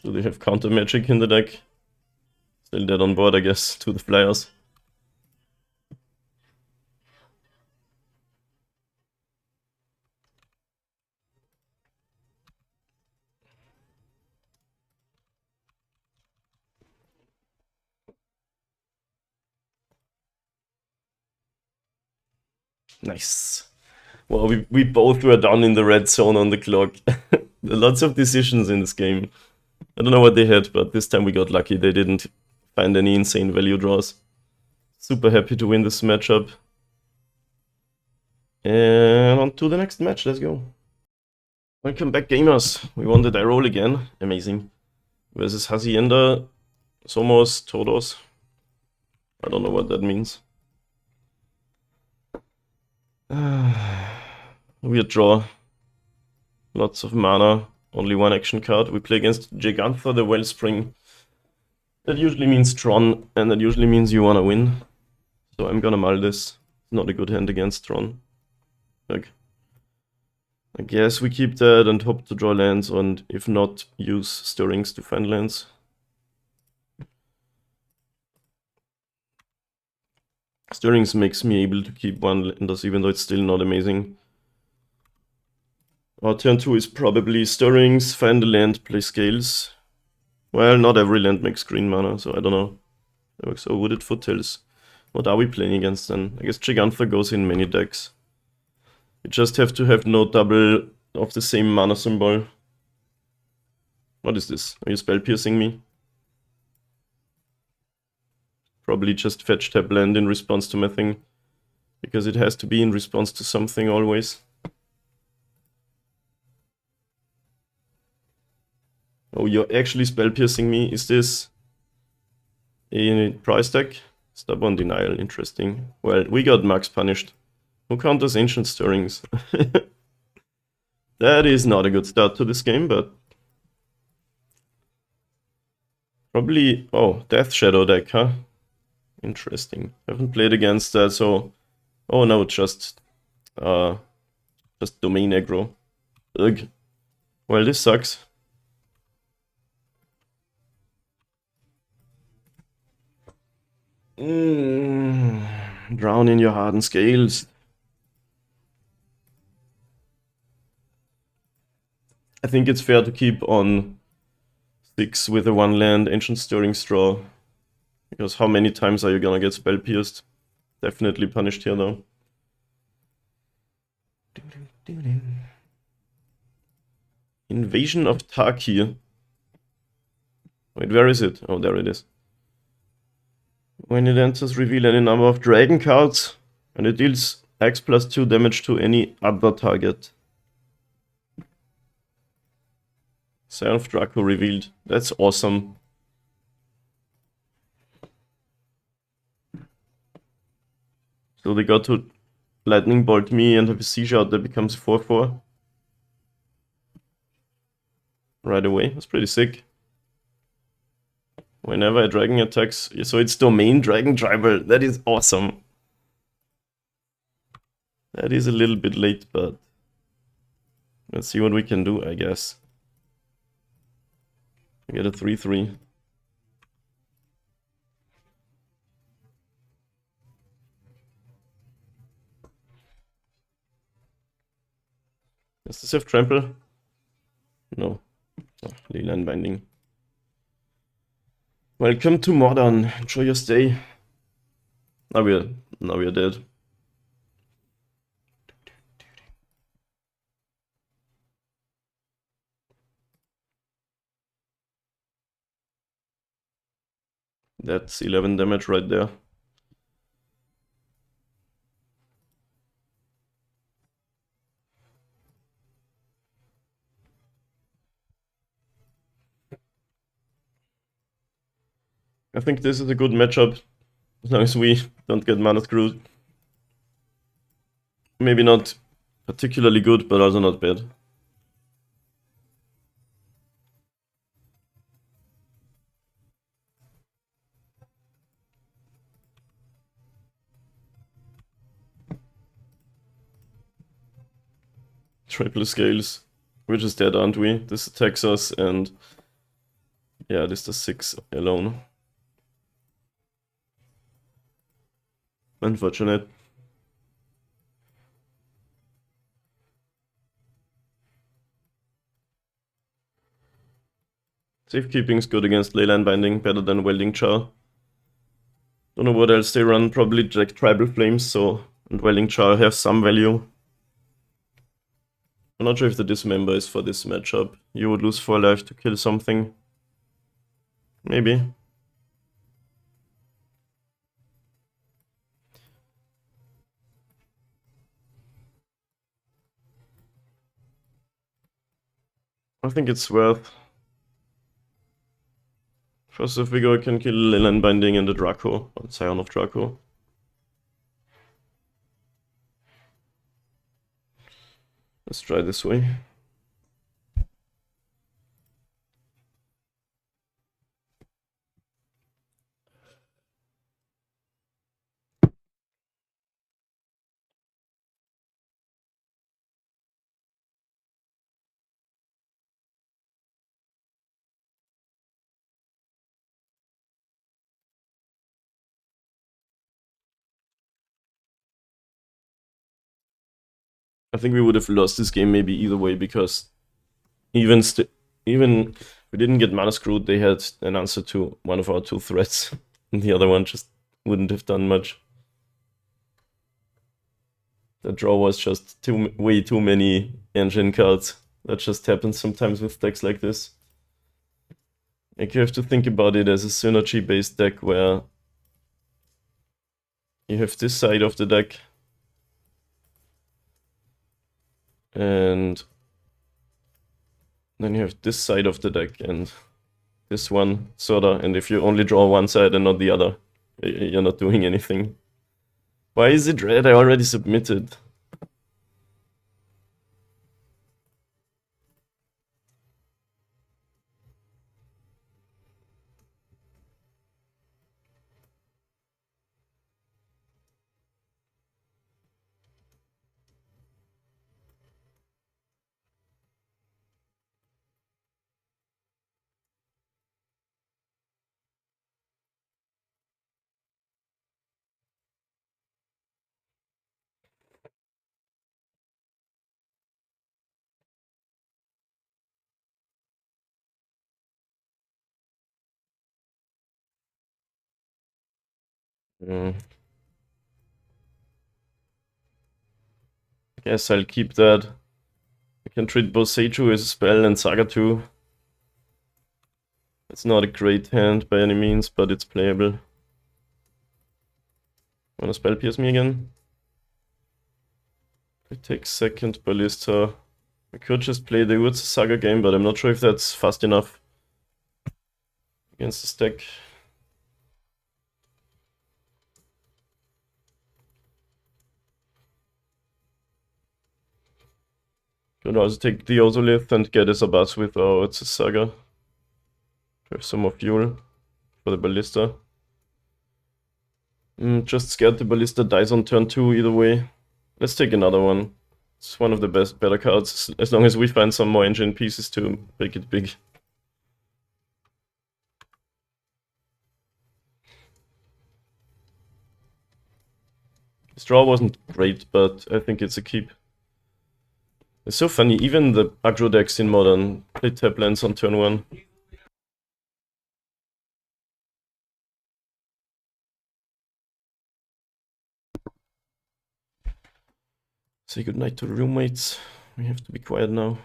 Do they have counter magic in the deck? Still dead on board, I guess, to the flyers. Nice. Well, we both were down in the red zone on the clock. Lots of decisions in this game. I don't know what they had, but this time we got lucky. They didn't find any insane value draws. Super happy to win this matchup. And on to the next match, let's go. Welcome back, gamers. We won the die roll again. Amazing. Versus Hacienda, Somos, Todos. I don't know what that means. Weird draw. Lots of mana. Only 1 action card. We play against Gigantha, the Wellspring. That usually means Tron, and that usually means you wanna win. So I'm gonna mull this. Not a good hand against Tron. Like, I guess we keep that and hope to draw lands, and if not, use Stirrings to find lands. Stirrings makes me able to keep 1 landers, even though it's still not amazing. Our turn 2 is probably Stirrings, find a land, play Scales. Well, not every land makes green mana, so I don't know. So Wooded Foothills. What are we playing against then? I guess Gigantha goes in many decks. You just have to have no double of the same mana symbol. What is this? Are you spell piercing me? Probably just fetch tap land in response to my thing. Because it has to be in response to something always. Oh, you're actually spell piercing me. Is this a price tag? Stubborn denial, interesting. Well, we got max punished. Who counters Ancient Stirrings? That is not a good start to this game, but... Probably... Oh, Death Shadow deck, huh? Interesting. Haven't played against that, so... Oh no, just domain aggro. Ugh. Well, this sucks. Drown in your hardened scales. I think it's fair to keep on 6 with a 1 land Ancient Stirring Straw. Because how many times are you gonna get spell pierced? Definitely punished here though. Invasion of Tarkir. Wait, where is it? Oh, there it is. When it enters, reveal any number of dragon cards, and it deals X plus 2 damage to any other target. Scion of Draco revealed. That's awesome. So they got to Lightning Bolt me and have a Siege out that becomes 4/4. Right away. That's pretty sick. Whenever a dragon attacks, so it's domain dragon tribal. That is awesome. That is a little bit late, but let's see what we can do, I guess. We get a 3/3. Does this have trample? No. Oh, Leyline Binding. Welcome to Modern. Enjoy your stay. Now we're dead. That's 11 damage right there. I think this is a good matchup, as long as we don't get mana screwed. Maybe not particularly good, but also not bad. Triple scales. We're just dead, aren't we? This attacks us, and yeah, this does 6 alone. Unfortunate. Safekeeping's good against Leyline Binding, better than Welding Char. Don't know what else they run, probably like Tribal Flames, so and Welding Char have some value. I'm not sure if the Dismember is for this matchup. You would lose 4 life to kill something. Maybe. I think it's worth. First if we go, I can kill Leyline Binding and the Draco, or Scion of Draco. Let's try this way. I think we would have lost this game maybe either way, because even we didn't get mana screwed, they had an answer to one of our 2 threats, and the other one just wouldn't have done much. The draw was just way too many engine cards. That just happens sometimes with decks like this. Like, you have to think about it as a synergy-based deck where you have this side of the deck, and then you have this side of the deck and this one, sorta, and if you only draw one side and not the other, you're not doing anything. Why is it red? I already submitted. Guess I'll keep that. I can treat both Seiju as a spell and Saga too. It's not a great hand by any means, but it's playable. Wanna spell pierce me again? I take second Ballista. I could just play the Urza Saga game, but I'm not sure if that's fast enough against the stack. Could also take the Ozolith and get a Sabas with our Urza Saga. Have some more fuel for the Ballista. Just scared the Ballista dies on turn 2 either way. Let's take another one. It's one of the better cards, as long as we find some more engine pieces to make it big. This draw wasn't great, but I think it's a keep. It's so funny, even the aggro decks in Modern play tap lands on turn 1. Say goodnight to the roommates. We have to be quiet now.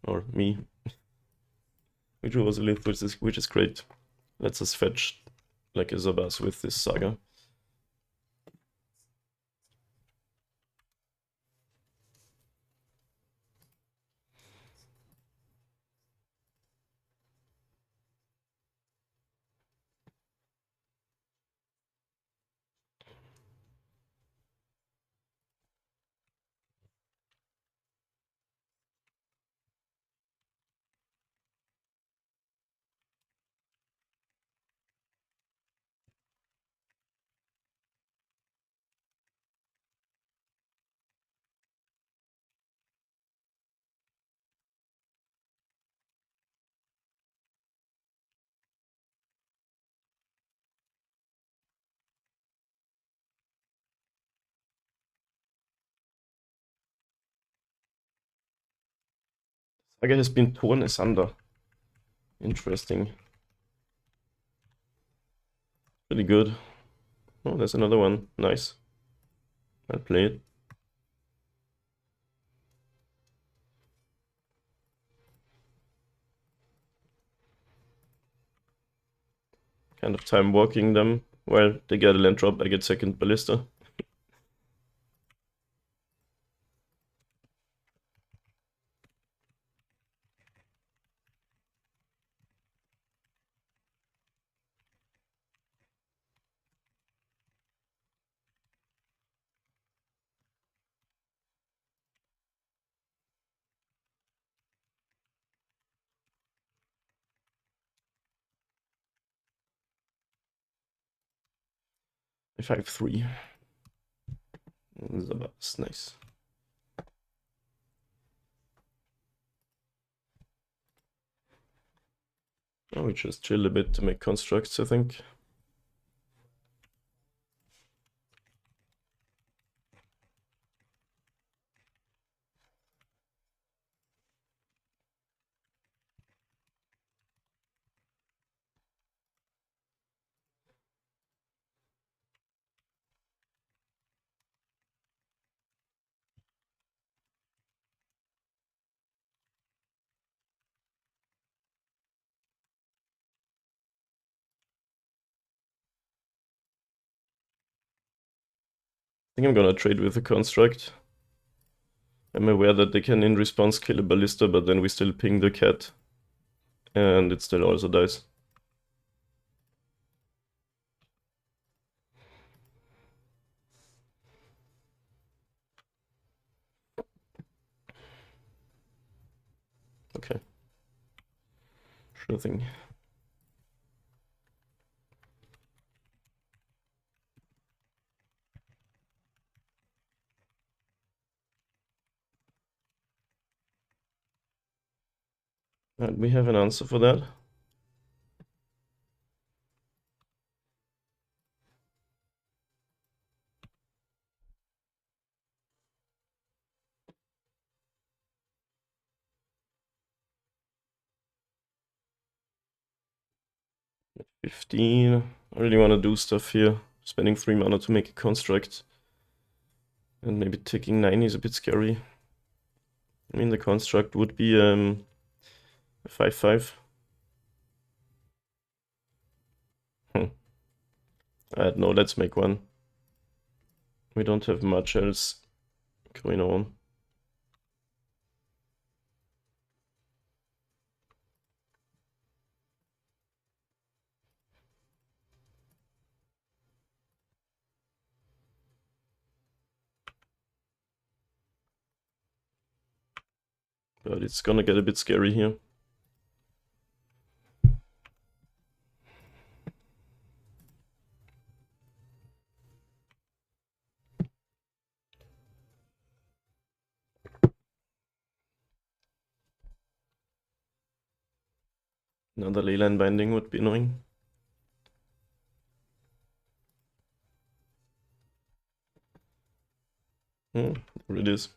Or me. We drew was a link, which is great. Lets us fetch like a Zabas with this Saga. Saga has been torn asunder. Interesting. Pretty good. Oh, there's another one. Nice. I'll play it. Kind of time walking them. Well, they get a land drop, I get second Ballista. I 5-3. Zabas, nice. Oh, we just chill a bit to make constructs, I think. I think I'm gonna trade with the construct. I'm aware that they can in response kill a Ballista, but then we still ping the cat. And it still also dies. Okay. Sure thing. And we have an answer for that. At 15. I really want to do stuff here. Spending 3 mana to make a construct. And maybe taking 9 is a bit scary. I mean, the construct would be a 5-5. I don't know, let's make one. We don't have much else. going on. But it's gonna get a bit scary here. Another leyline binding would be annoying. There it is.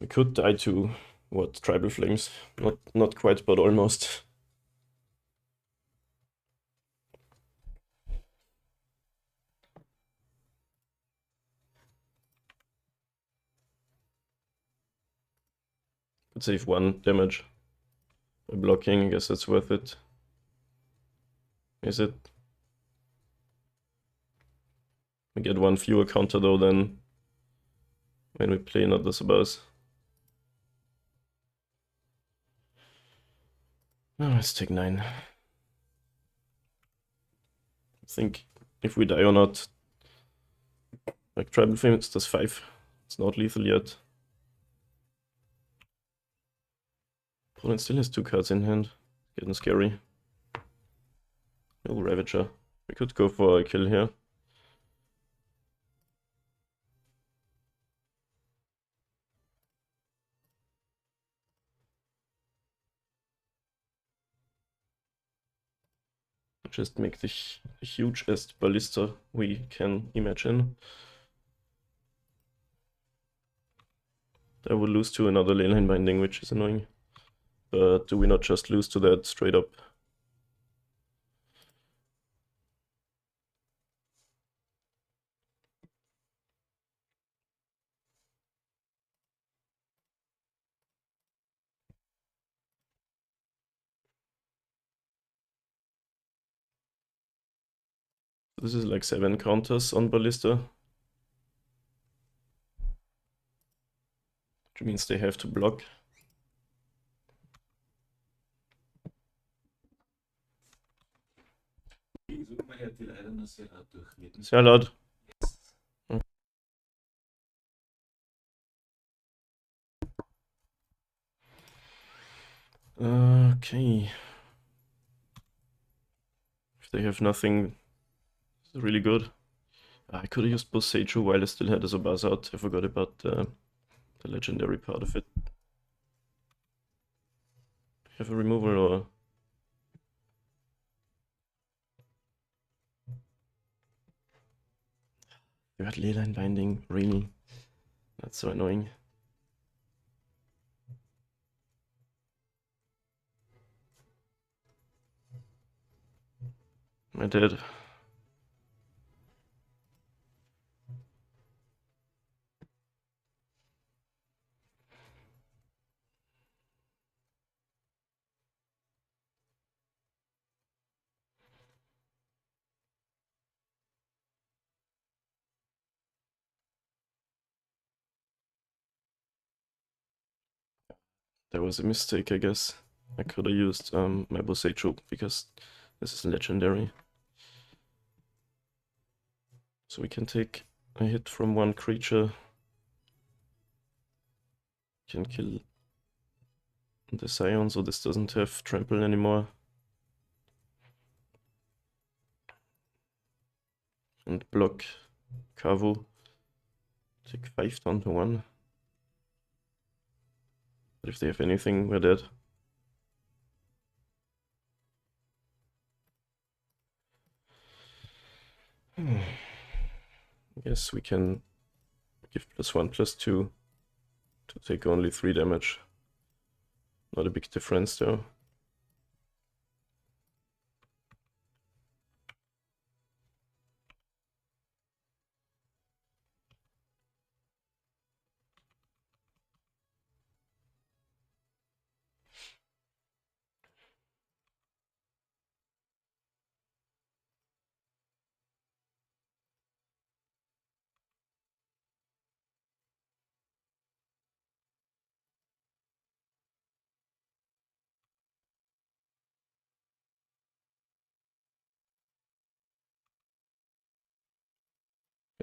We could die to, what, Tribal Flames? Not quite, but almost. Could save 1 damage by blocking, I guess that's worth it. Is it? We get 1 fewer counter though than when we play another Sabas. Oh, let's take 9. I think if we die or not, like Tribal Flames does 5. It's not lethal yet. Opponent still has 2 cards in hand. Getting scary. No Ravager. We could go for a kill here. Just make the hugest ballista we can imagine. I would lose to another leyline binding, which is annoying. But do we not just lose to that straight up? This is like 7 counters on ballista. Which means they have to block. Sehr laut. Okay. If they have nothing, it's really good. I could have used Boseiju while I still had a Zabaz out. I forgot about the legendary part of it. Have a removal or... You got leyline binding, really? That's so annoying. I did. That was a mistake, I guess. I could have used my Boseiju because this is legendary. So we can take a hit from 1 creature. Can kill the Scion, so this doesn't have trample anymore. And block Kavu. Take 5 down to 1. But if they have anything, we're dead. I guess we can give +1/+2 to take only 3 damage. Not a big difference though.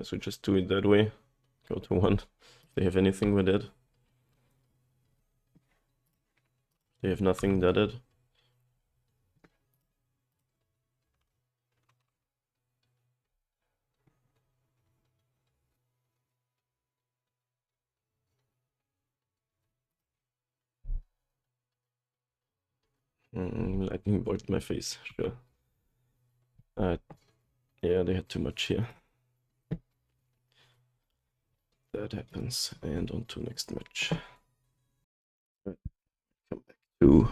Guess we just do it that way. Go to 1. If they have anything, we're dead. They have nothing, they're dead. Lightning bolt my face, sure. Yeah, they had too much here. That happens, and on to next match. Come back to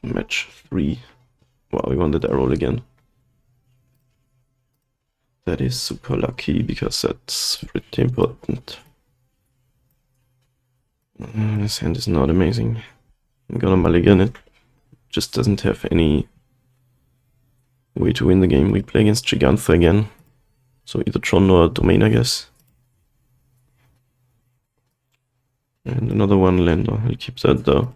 match 3. Wow, we won the die roll again. That is super lucky, because that's pretty important. This hand is not amazing. I'm gonna mulligan it. Just doesn't have any way to win the game. We play against Gigantha again. So either Tron or Domain, I guess. And another one lander. I'll keep that though.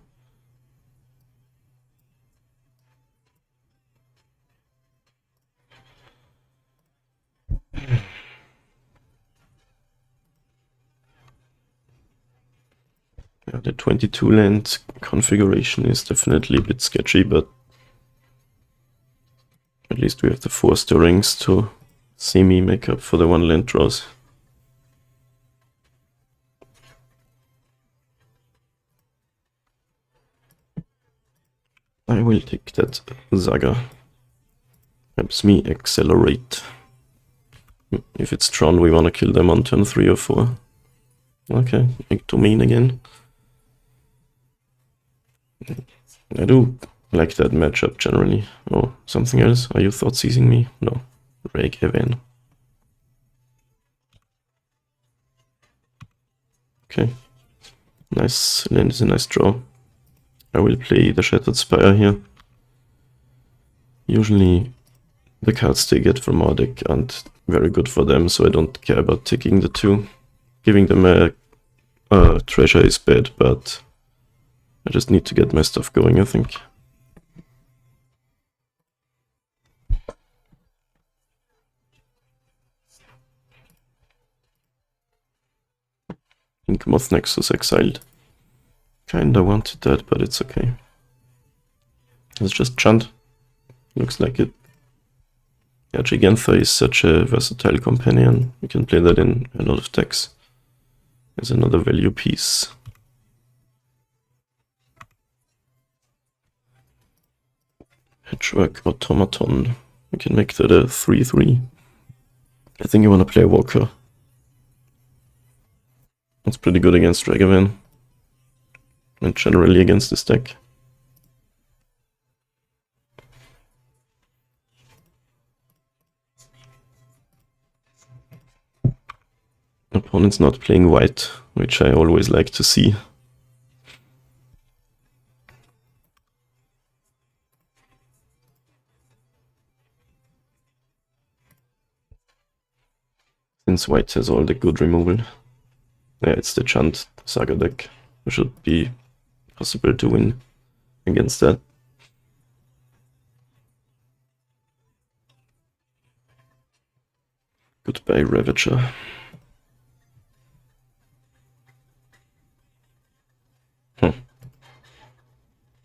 Yeah, the 22 land configuration is definitely a bit sketchy, but at least we have the 4 stirrings to semi make up for the 1 land draws. I will take that Saga. Helps me accelerate. If it's Tron, we want to kill them on turn 3 or 4. Okay, make Domain again. I do like that matchup generally. Oh, something else? Are you thought seizing me? No. Rake Evan. Okay. Nice land is a nice draw. I will play the Shattered Spire here. Usually the cards they get from our deck aren't very good for them, so I don't care about taking the 2. Giving them a treasure is bad, but I just need to get my stuff going, I think. Ink Moth Nexus exiled. Kinda wanted that, but it's okay. Let's just chant. Looks like it. Yeah, Gigantha is such a versatile companion. We can play that in a lot of decks. There's another value piece. Hedgehog Automaton. We can make that a 3/3. I think I want to play a Walker. That's pretty good against Dragavan. And generally against this deck. Opponent's not playing white, which I always like to see. Since white has all the good removal. Yeah, it's the Chant Saga deck. It should be possible to win against that. Goodbye, Ravager.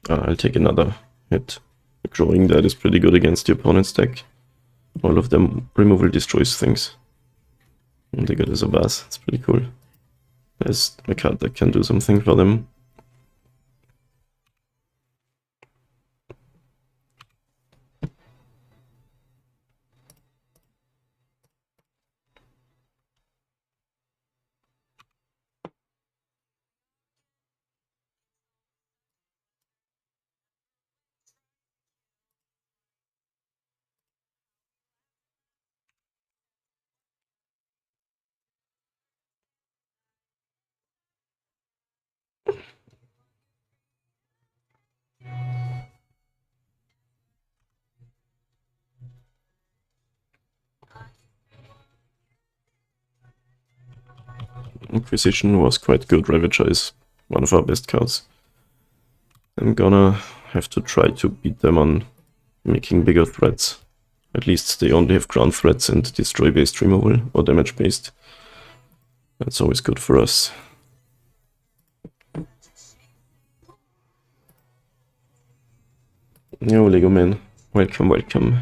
I'll take another hit. Growing that is pretty good against the opponent's deck. All of them removal destroys things. And they get a Zabaz, it's pretty cool. There's a card that can do something for them. Inquisition was quite good. Ravager is one of our best cards. I'm gonna have to try to beat them on making bigger threats. At least they only have ground threats and destroy based removal or damage based. That's always good for us. Yo, Lego Man. Welcome, welcome.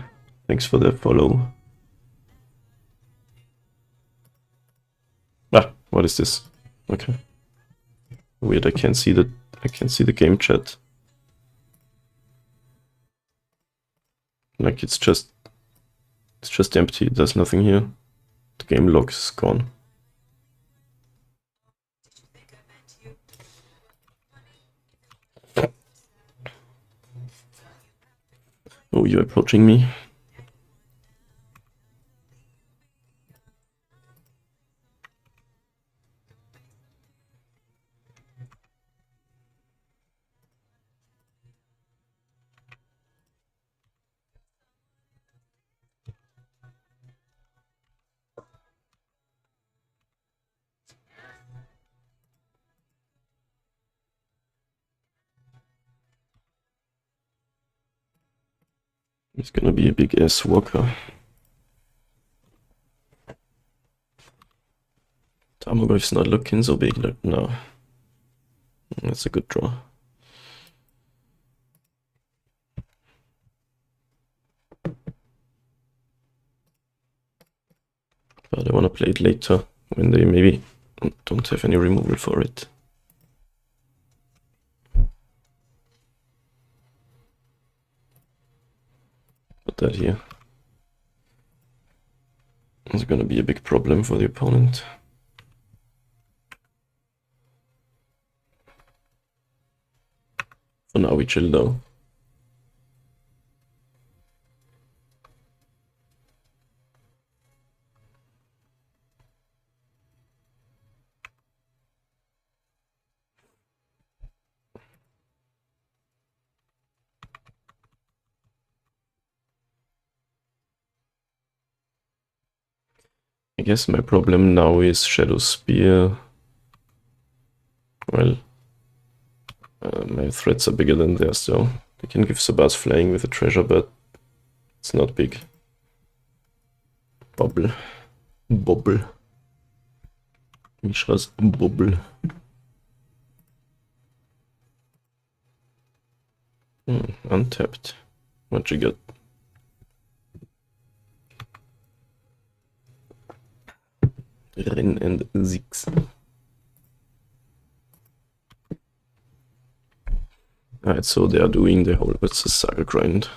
Thanks for the follow. Ah, what is this? Okay. Weird, I can't see the game chat. Like it's just empty, there's nothing here. The game log is gone. Oh, you're approaching me. It's gonna be a big ass walker. Tamagotchi's not looking so big now. That's a good draw. But I wanna play it later, when they maybe don't have any removal for it. Put that here. It's gonna be a big problem for the opponent. For now we chill though. I guess my problem now is Shadow Spear. Well, my threats are bigger than theirs though. They can give Sabas flying with a treasure, but it's not big. Bubble. Bubble. Mishra's bubble. Untapped. What you got? Ren and Zix. Alright, so they are doing the whole what's the Saga grind.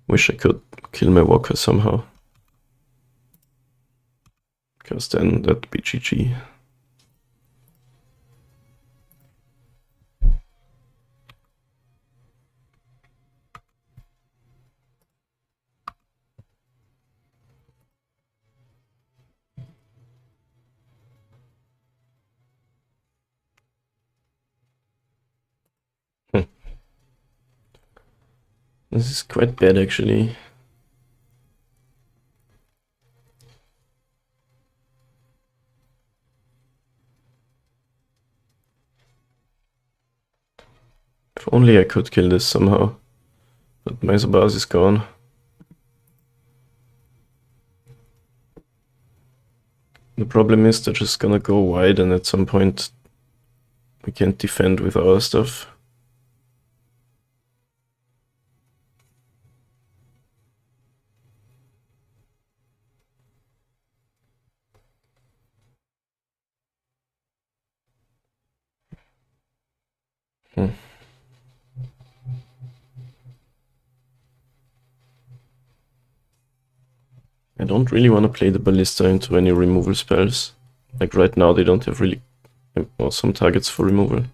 Wish I could kill my walker somehow. Because then that'd be GG. This is quite bad actually. If only I could kill this somehow. But my Sabas is gone. The problem is they're just gonna go wide and at some point we can't defend with our stuff. I don't really want to play the Ballista into any removal spells. Like right now they don't have really awesome targets for removal.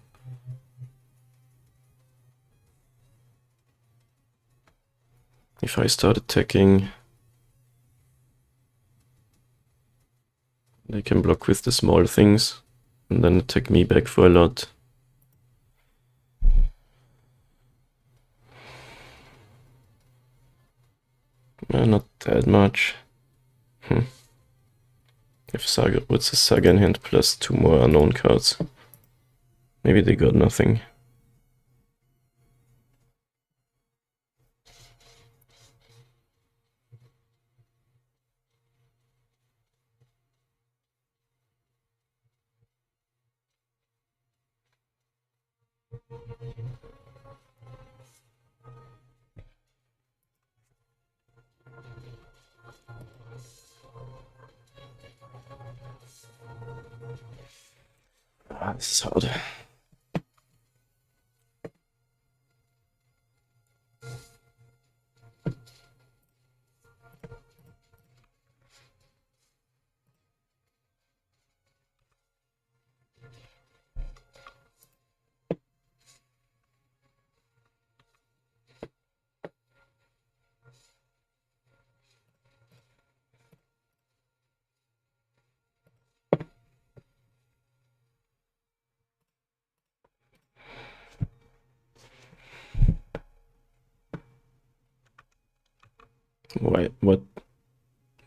If I start attacking, they can block with the small things and then attack me back for a lot. Not that much. If Saga, what's a Saga in hand plus 2 more unknown cards? Maybe they got nothing. This is hard.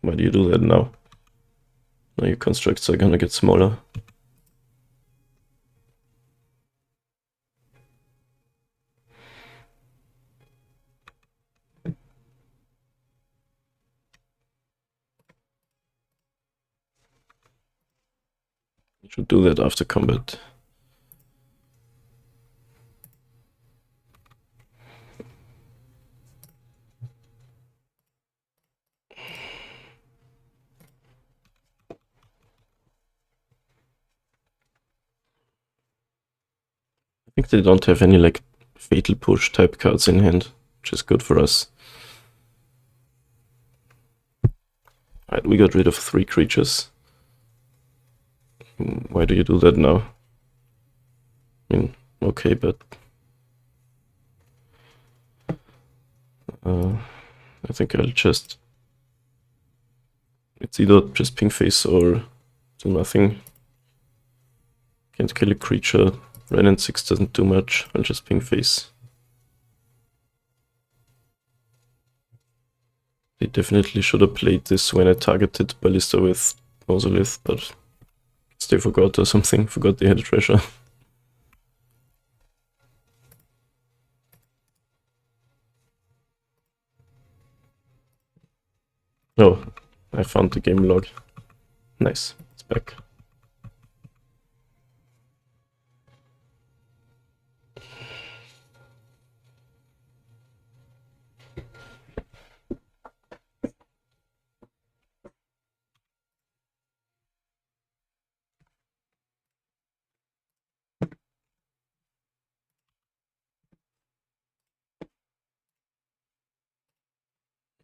Why do you do that now? Now your constructs are gonna get smaller. You should do that after combat. I think they don't have any like fatal push type cards in hand, which is good for us. Alright, we got rid of 3 creatures. Why do you do that now? I mean, okay, but I think I'll just... It's either just ping face or do nothing. Can't kill a creature. Ren and 6 doesn't do much. I'll just ping face. They definitely should have played this when I targeted Ballista with Ozolith, but they forgot or something. Forgot they had a treasure. Oh, I found the game log. Nice, it's back.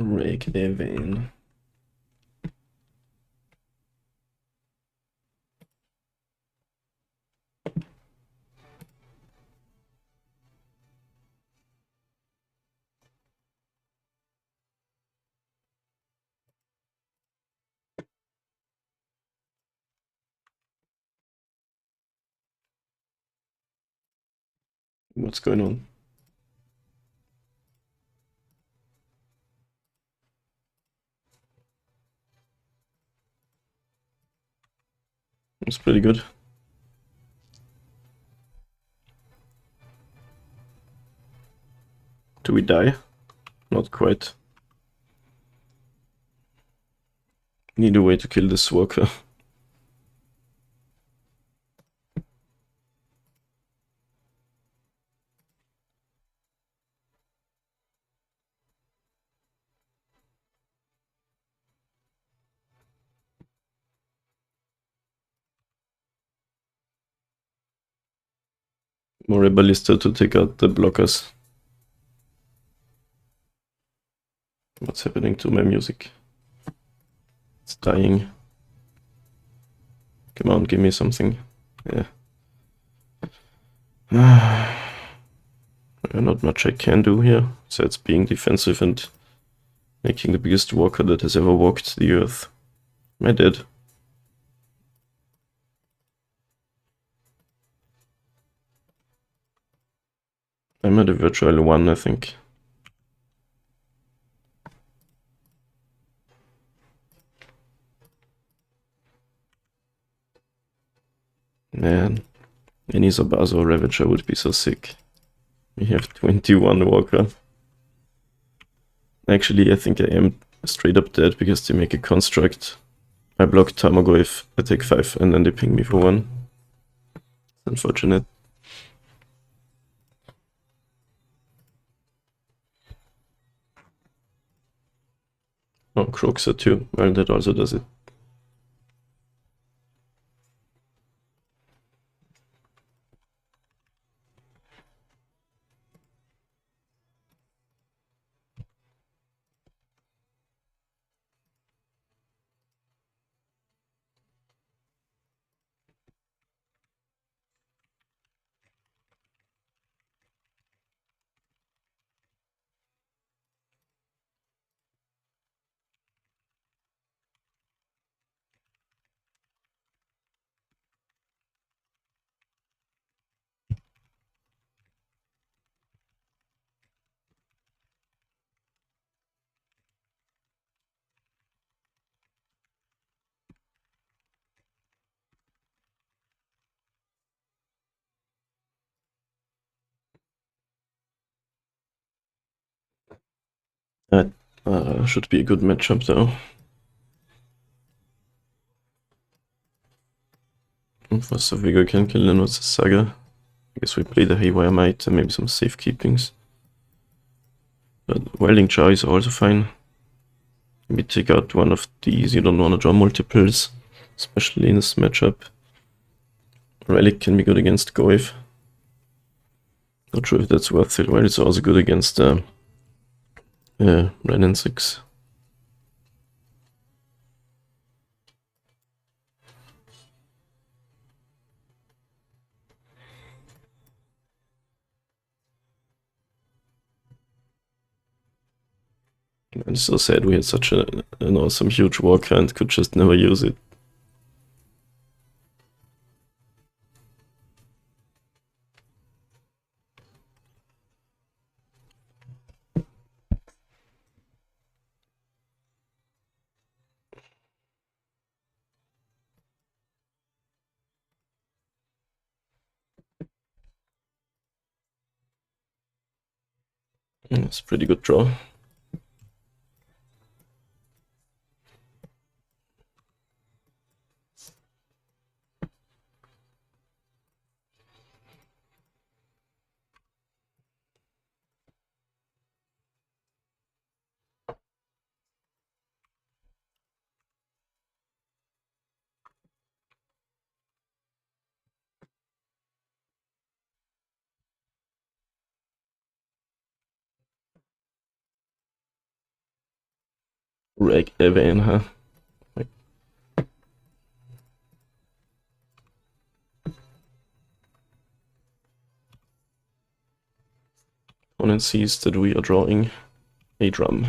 Rake their vein. What's going on? It's pretty good. Do we die? Not quite. Need a way to kill this walker. More a ballista to take out the blockers. What's happening to my music? It's dying. Come on, give me something. Yeah. Not much I can do here, besides being defensive and making the biggest walker that has ever walked the earth. Am I dead? I'm at a virtual 1, I think. Man, any Zabazo or Ravager would be so sick. We have 21 walker. Actually, I think I am straight up dead because they make a construct. I block Tamago if I take 5 and then they ping me for 1. Unfortunate. Oh, Croxa too. Well, that also does it. That should be a good matchup though. First of Vigor can kill in with the Saga. I guess we play the Haywire Might and maybe some safekeepings. But Welding Jar is also fine. Maybe take out one of these, you don't want to draw multiples, especially in this matchup. Relic can be good against Goiv. Not sure if that's worth it. Well, it's also good against Ren and 6. I'm so sad we had such an awesome huge walker and could just never use it. It's a pretty good draw. Rag Evan, huh? Like, opponent sees that we are drawing a drum.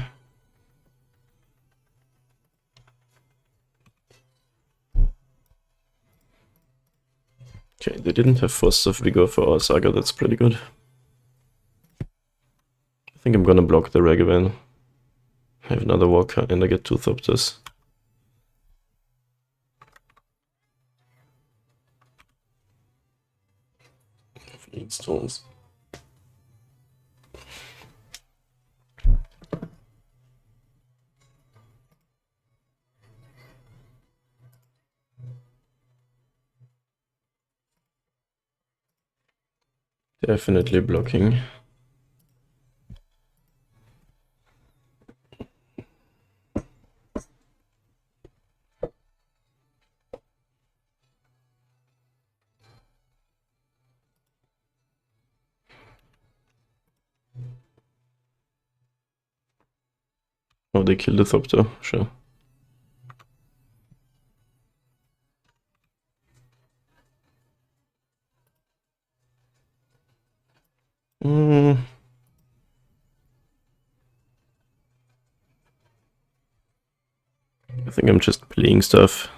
Okay, they didn't have Force of Vigor for our Saga, that's pretty good. I think I'm gonna block the Ragavan. I have another walker and I get 2 Thopters. Fleeing Stones. Definitely blocking. Oh, they killed the Thopter, sure. I think I'm just playing stuff.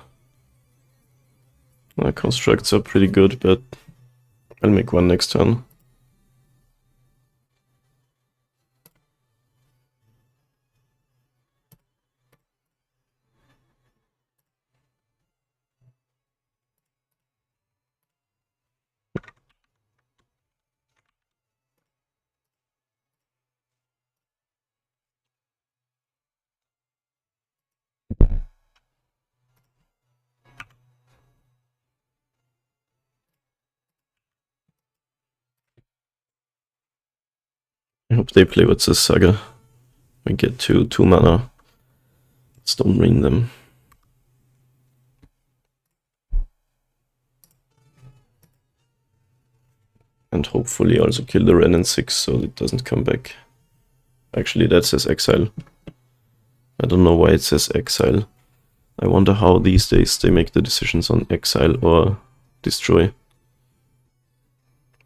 My constructs are pretty good, but I'll make one next turn. I hope they play with this Saga. We get 2 mana. Let's don't ring them. And hopefully also kill the Ren and 6 so it doesn't come back. Actually, that says Exile. I don't know why it says Exile. I wonder how these days they make the decisions on Exile or Destroy.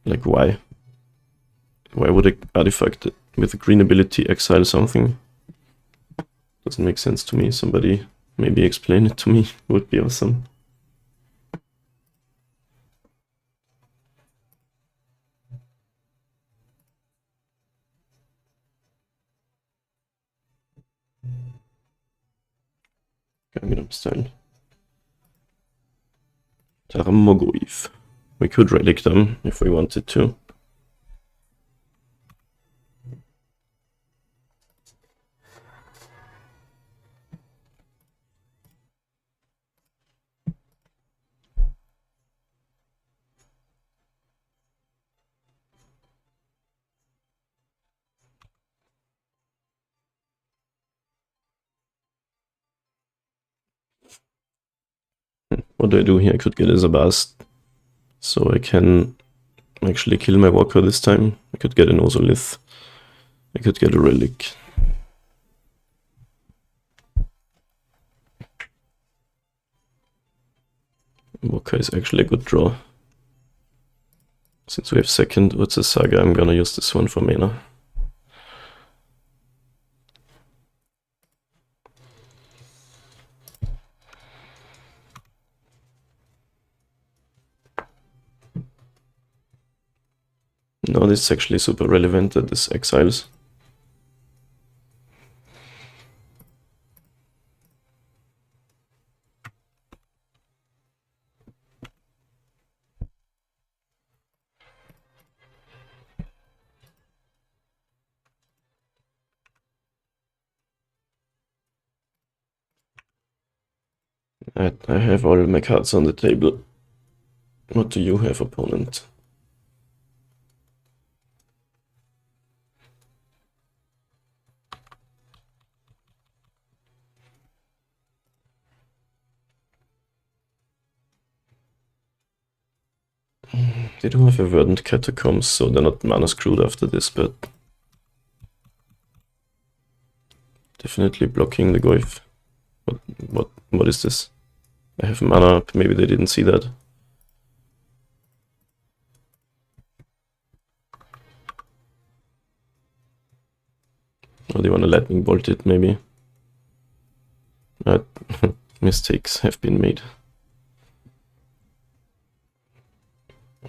Like, why? Why would an artifact with a green ability exile something? Doesn't make sense to me. Somebody maybe explain it to me. Would be awesome. Gangnam Style. Tarmogoyf. We could relic them if we wanted to. What do I do here? I could get a Zabast, so I can actually kill my walker this time. I could get an Ozolith. I could get a relic. Walker is actually a good draw. Since we have second, what's a Saga? I'm gonna use this one for mana. No, this is actually super relevant that this exiles. I have all my cards on the table. What do you have, opponent? They do have a Verdant Catacombs, so they're not mana screwed after this, but definitely blocking the Goyf. What is this? I have mana up, maybe they didn't see that. Or they want to lightning bolt it, maybe. Mistakes have been made.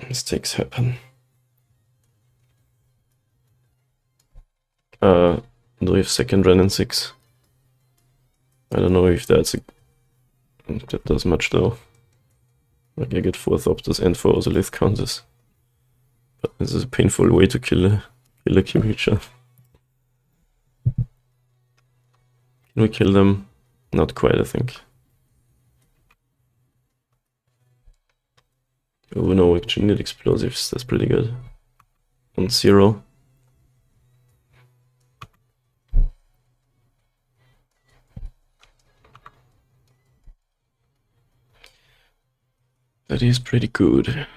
Mistakes happen. Do we have second Ren and 6? I don't know if that does much though. Like I get 4 Thopters and 4 Ozolith counters. But this is a painful way to kill a creature. Can we kill them? Not quite, I think. Oh no, we actually need explosives, that's pretty good. On 0. That is pretty good.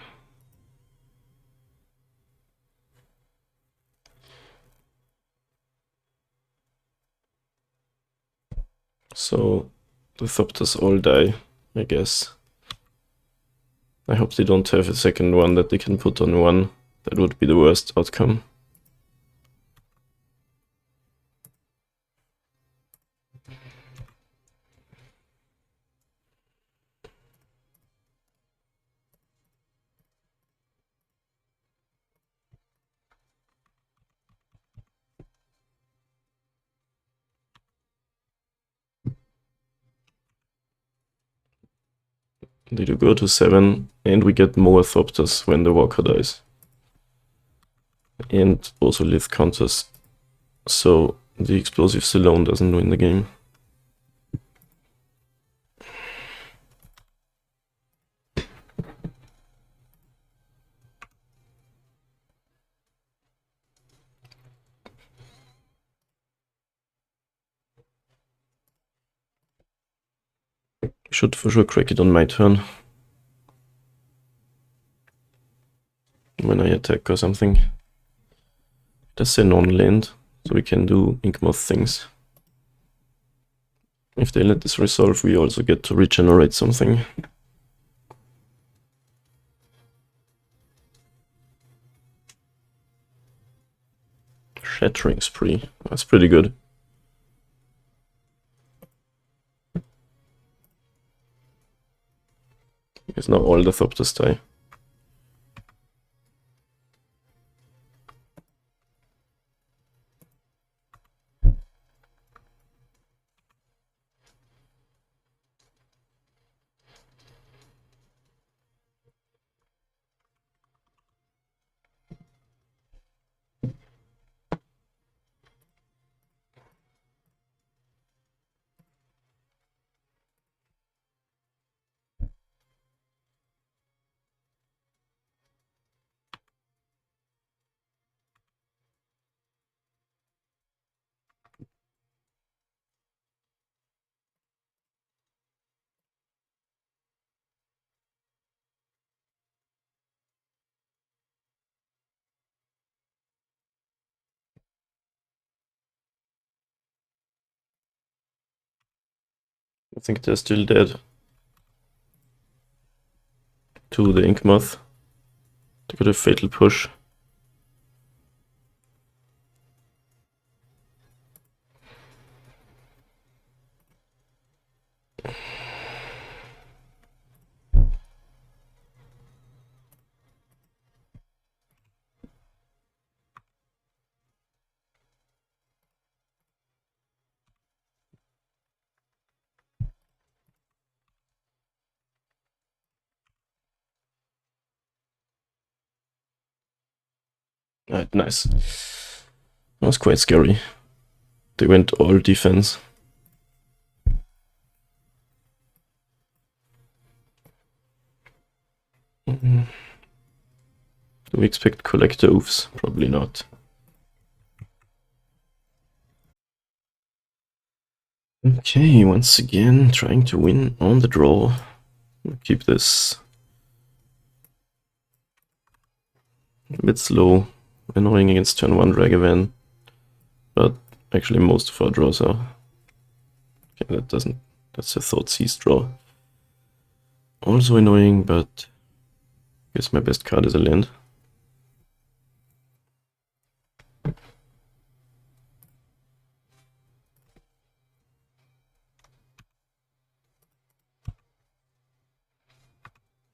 So the Thopters all die, I guess. I hope they don't have a second one that they can put on 1. That would be the worst outcome. They do go to 7, and we get more Thopters when the Walker dies. And also Lith counters. So the explosives alone doesn't win the game. Should for sure crack it on my turn. When I attack or something. That's a non-land, so we can do Inkmoth things. If they let this resolve, we also get to regenerate something. Shattering Spree, that's pretty good. Because now all the Thopters die. think they're still dead. To the Ink Moth. They got a fatal push. Alright, nice. That was quite scary. They went all defense. Do we expect collector oofs? Probably not. Okay, once again, trying to win on the draw. Keep this a bit slow. Annoying against turn 1 Dragavan. But actually most of our draws are... Okay, that doesn't... That's a Thoughtseize draw. Also annoying, but... I guess my best card is a land.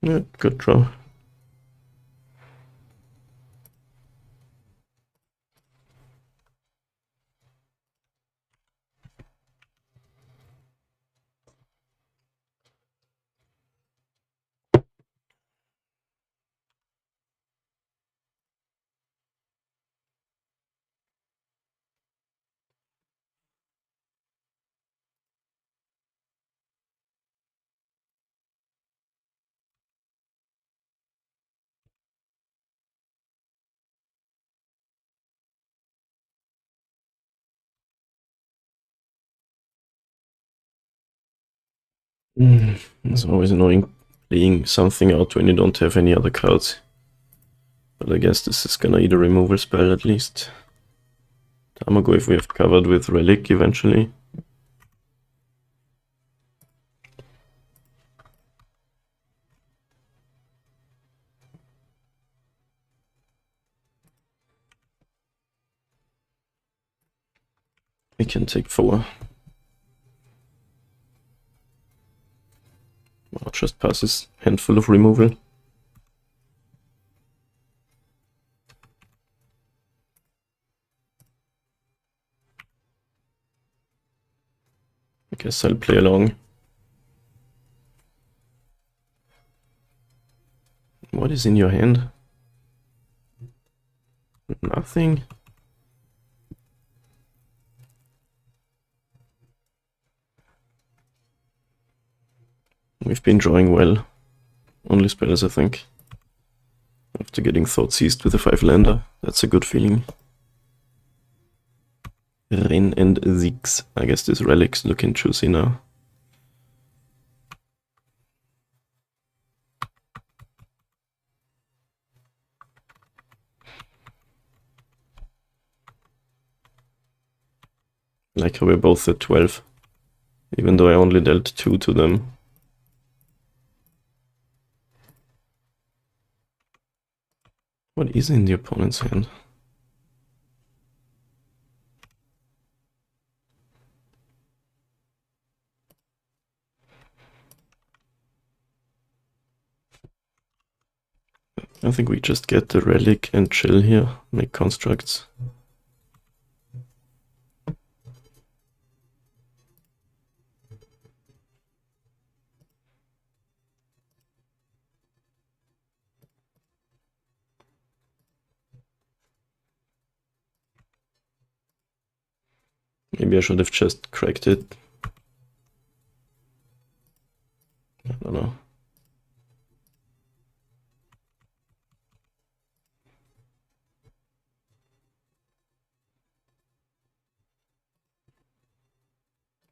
Yeah, good draw. It's always annoying playing something out when you don't have any other cards. But I guess this is gonna eat a removal spell at least. Tamago if we have covered with Relic eventually. We can take 4. Or just passes handful of removal. I guess I'll play along. What is in your hand? Nothing. We've been drawing well. Only spells, I think. After getting Thoughtseized with a 5-lander. That's a good feeling. Ren and Ziggs. I guess this Relic's looking juicy now. Like how we're both at 12. Even though I only dealt 2 to them. What is in the opponent's hand? I think we just get the Relic and chill here, make constructs. Maybe I should have just cracked it. I don't know.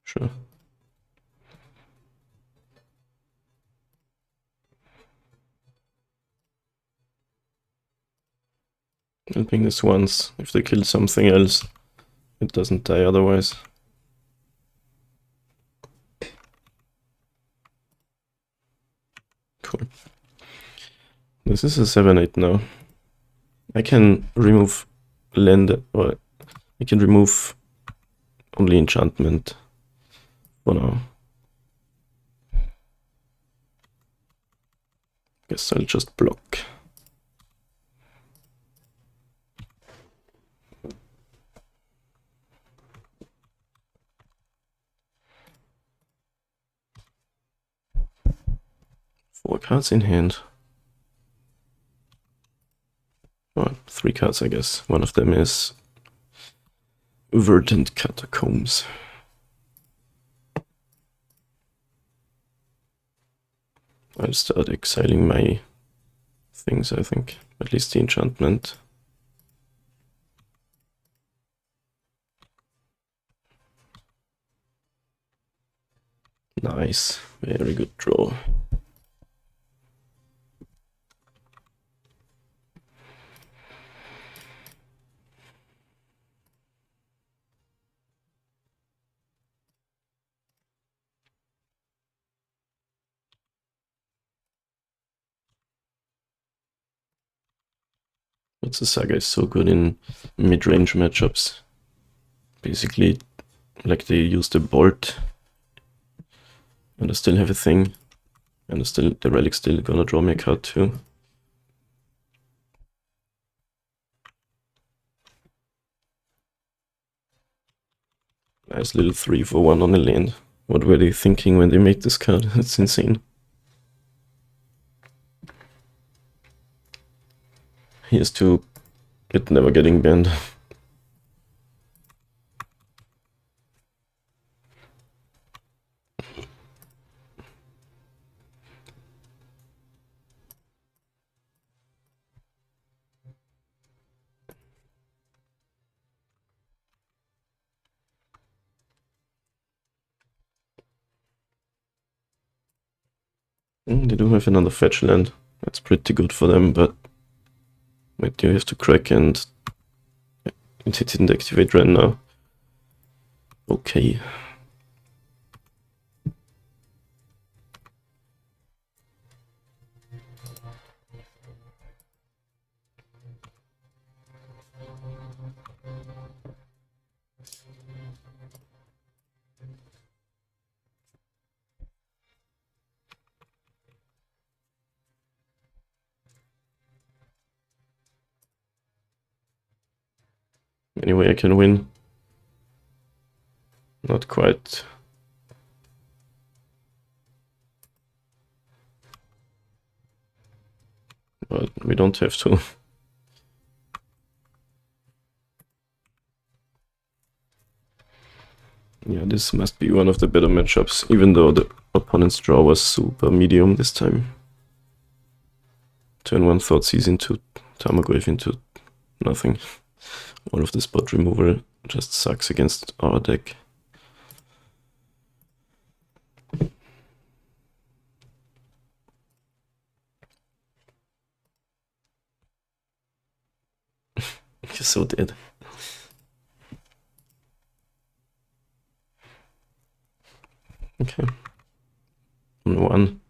Sure. I'll ping this once. If they kill something else, it doesn't die otherwise. Cool. This is a 7-8 now. I can remove land, or I can remove only enchantment for now. Guess I'll just block. Four cards in hand. Or 3 cards, I guess. One of them is Verdant Catacombs. I'll start exiling my things, I think. At least the enchantment. Nice. Very good draw. But the Saga is so good in mid-range matchups. Basically, like they use the bolt, and I still have a thing, and the relic's still gonna draw me a card too. Nice little 3 for 1 on a land. What were they thinking when they made this card? It's insane. Here's to it never getting banned. They do have another fetch land. That's pretty good for them, but wait, you have to crack and it didn't activate right now. Okay. Anyway, I can win. Not quite. But we don't have to. Yeah, this must be one of the better matchups, even though the opponent's draw was super medium this time. Turn 1 Thoughtseize into Tarmogoyf into nothing. All of the spot removal just sucks against our deck. You're so dead. Okay. 1.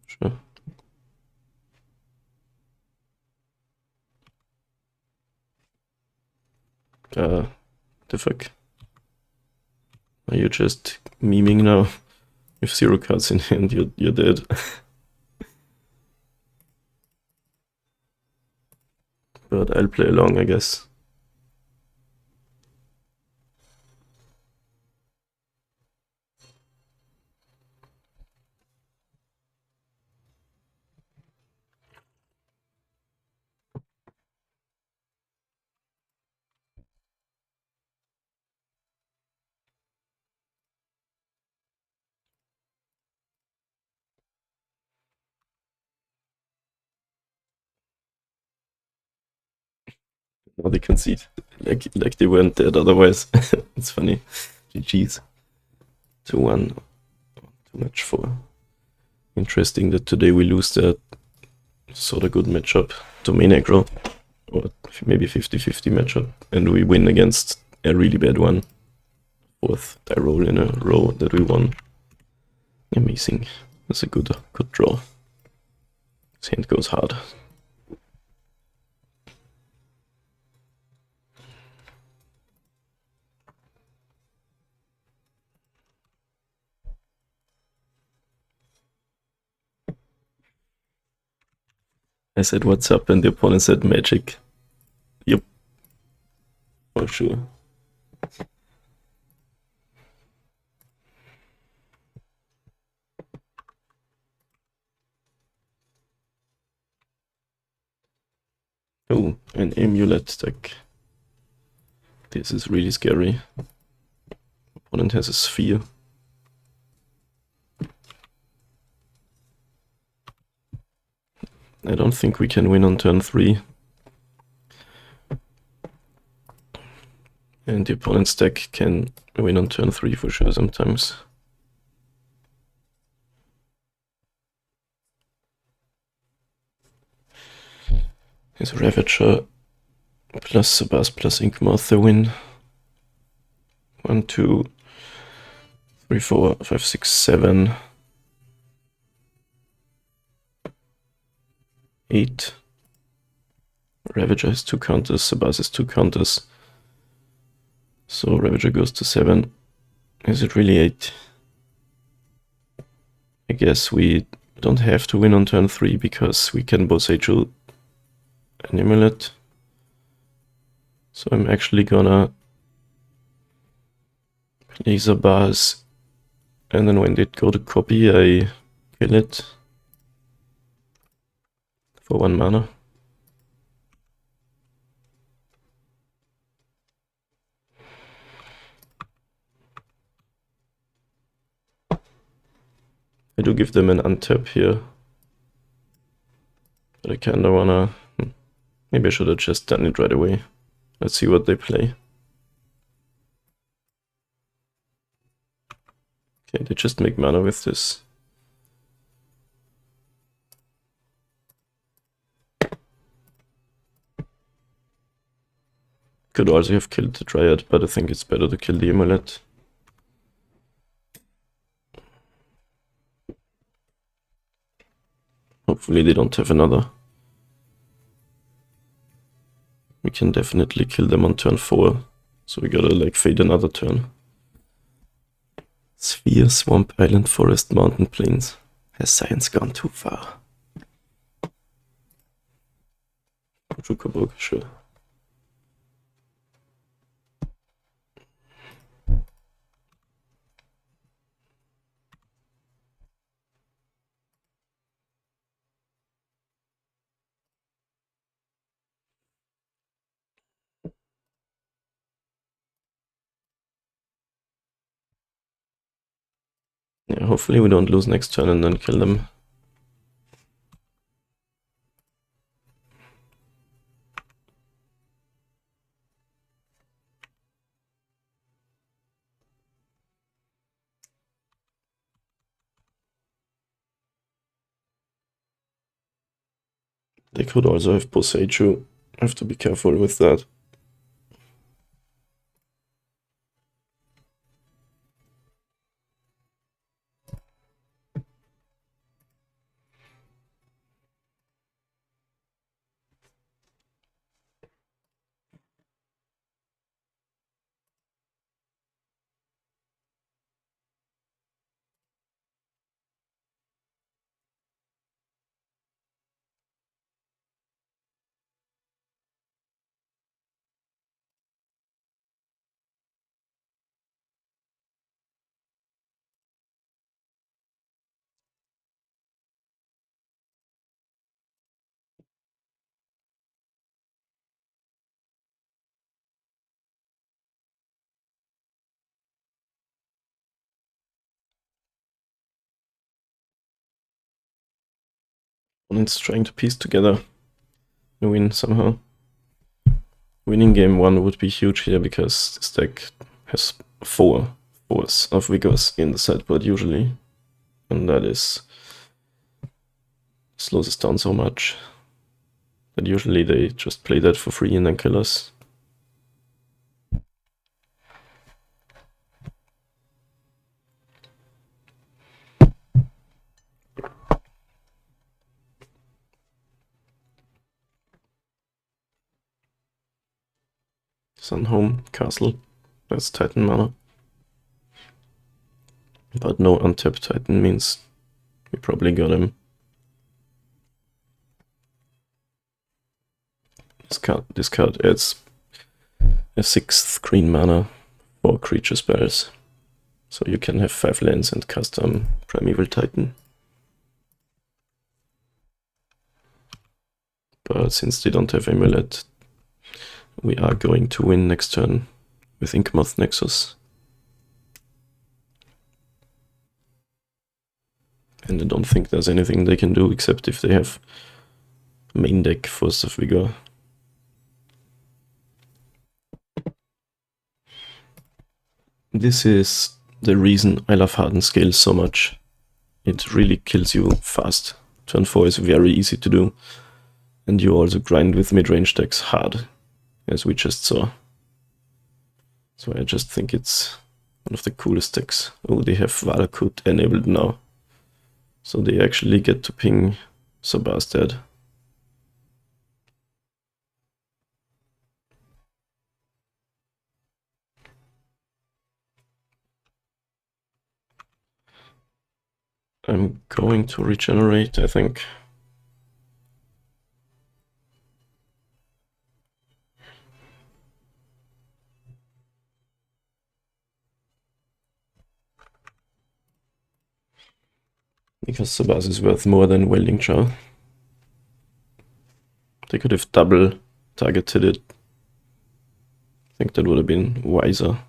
Sure. The fuck? Are you just memeing now? With 0 cards in hand, you're dead. But I'll play along, I guess. Now they concede. Like they weren't dead otherwise. It's funny. GG's. 2-1. Too much for. Interesting that today we lose that sort of good matchup. Domain aggro. Or maybe 50-50 matchup. And we win against a really bad one. 4th die roll in a row that we won. Amazing. That's a good draw. His hand goes hard. I said, what's up? And the opponent said, magic. Yep. For sure. Oh, an Amulet deck. This is really scary. Opponent has a sphere. I don't think we can win on turn 3. And the opponent's deck can win on turn 3 for sure sometimes. His Ravager plus Sabas plus Inkmoth the win. 1, 2, 3, 4, 5, 6, 7, 8. Ravager has 2 counters, Sabas has 2 counters. So Ravager goes to 7. Is it really 8? I guess we don't have to win on turn 3 because we can Boseiju an Amulet. So I'm actually gonna play Sabas, and then when they go to copy, I kill it for 1 mana. I do give them an untap here, but I kinda wanna... Maybe I should have just done it right away. Let's see what they play. Okay, they just make mana with this. Could also have killed the Dryad, but I think it's better to kill the Amulet. Hopefully they don't have another. We can definitely kill them on turn 4. So we gotta like fade another turn. Sphere, Swamp, Island, Forest, Mountain, Plains. Has science gone too far? Chocobo, sure. Yeah, hopefully we don't lose next turn and then kill them. They could also have Boseiju. I have to be careful with that. Opponent's trying to piece together a win somehow. Winning game 1 would be huge here because this deck has 4 fours of Vigors in the sideboard usually. And that is slows us down so much that usually they just play that for free and then kill us. Sunhome Castle. That's Titan mana. But no untapped Titan means we probably got him. This card adds a 6th green mana for creature spells. So you can have 5 lands and custom Primeval Titan. But since they don't have Amulet, we are going to win next turn with Inkmoth Nexus. And I don't think there's anything they can do except if they have main deck Force of Vigor. This is the reason I love Hardened Scale so much. It really kills you fast. Turn 4 is very easy to do. And you also grind with mid-range decks hard, as we just saw. So I just think it's one of the coolest decks. Oh, they have Valakut enabled now. So they actually get to ping Sabastad. I'm going to regenerate, I think. Because Sabas is worth more than Welding Jar. They could have double targeted it. I think that would have been wiser.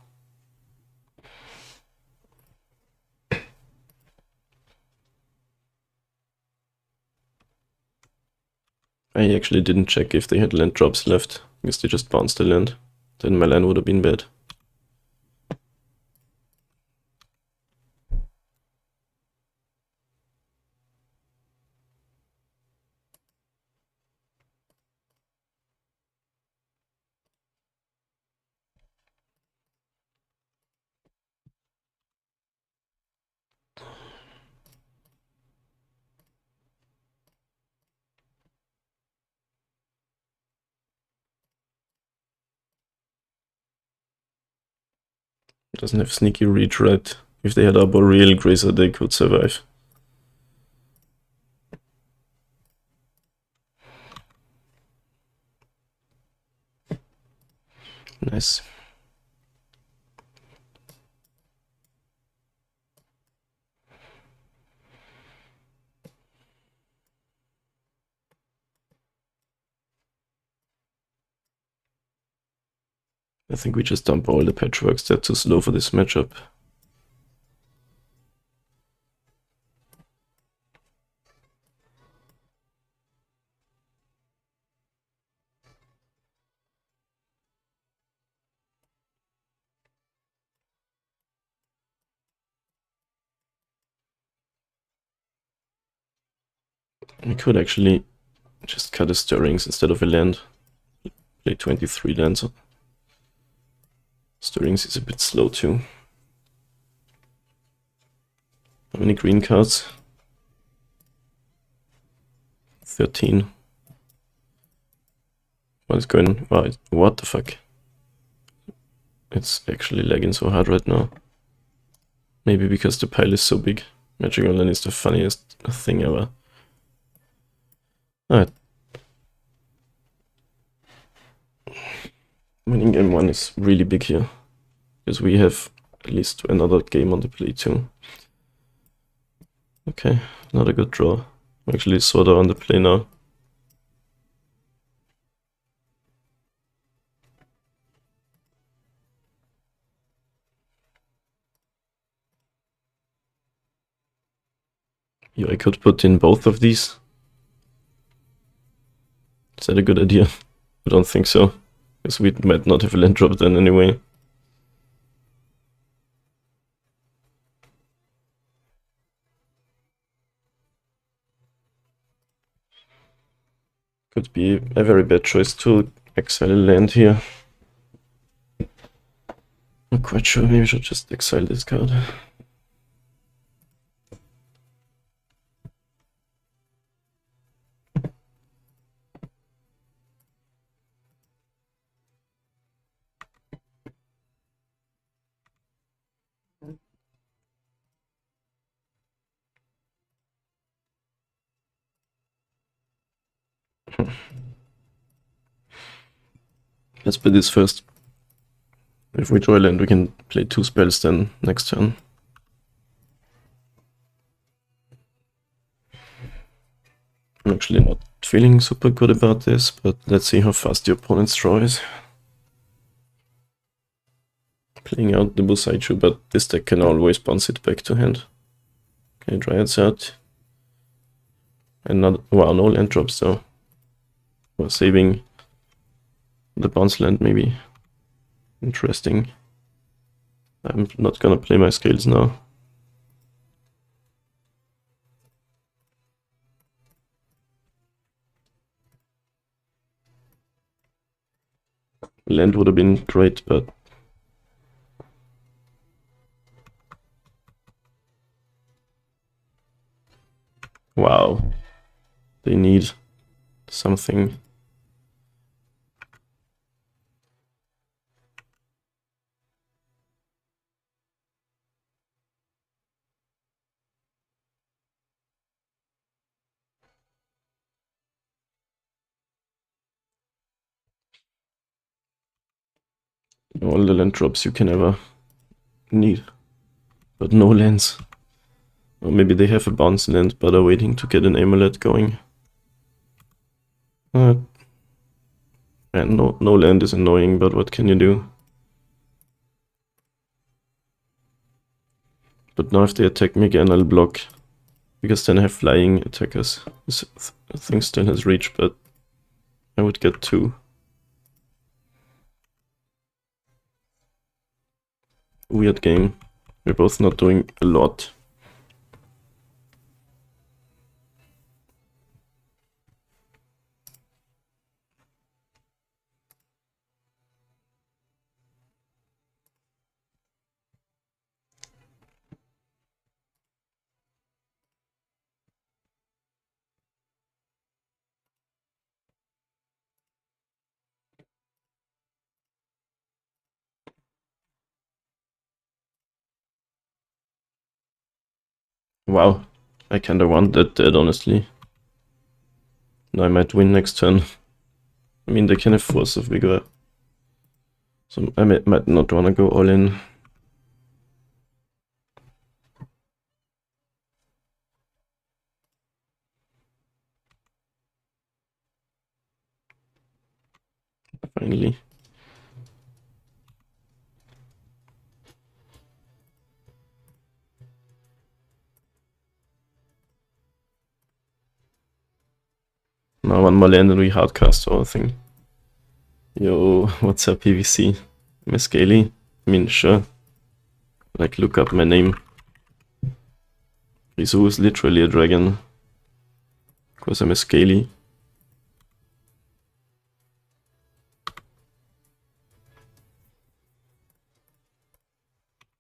I actually didn't check if they had land drops left, because they just bounced the land. Then my land would have been bad. Doesn't have sneaky reach, right? If they had Arboreal Grazer, they could survive. Nice. I think we just dump all the patchworks. They're too slow for this matchup. We could actually just cut a Stirrings instead of a land. Play 23 lands. Stirrings is a bit slow too. How many green cards? 13. What is going on? What the fuck? It's actually lagging so hard right now. Maybe because the pile is so big. Magic Online is the funniest thing ever. Alright. Winning game 1 is really big here. Because we have at least another game on the play too. Okay, not a good draw. Actually, sorta on the play now. Yeah, I could put in both of these. Is that a good idea? I don't think so. Because we might not have a land drop then anyway. Could be a very bad choice to exile a land here. Not quite sure, maybe I should just exile this card. Let's play this first. If we draw a land, we can play 2 spells then next turn. I'm actually not feeling super good about this, but let's see how fast the opponent's draw is. Playing out the Busaiju, but this deck can always bounce it back to hand. Okay, Dryad's out. And not, wow, no land drops though. We're saving the bounce land maybe. Interesting. I'm not gonna play my scales now. Land would have been great, but wow, they need something. All the land drops you can ever need, but no lands. Or maybe they have a bounce land, but are waiting to get an Amulet going. And no land is annoying, but what can you do? But now if they attack me again, I'll block. Because then I have flying attackers. This thing still has reach, but I would get 2. Weird game. We're both not doing a lot. Wow, I kinda want that dead, honestly. Now I might win next turn. I mean, they can have Force of Vigor. So I might not wanna go all in. Finally. Now one more land and we hardcast the whole thing. Yo, what's up PVC? Miss Scaly? I mean, sure. Like, look up my name. Rizu is literally a dragon. Because I'm a Scaly.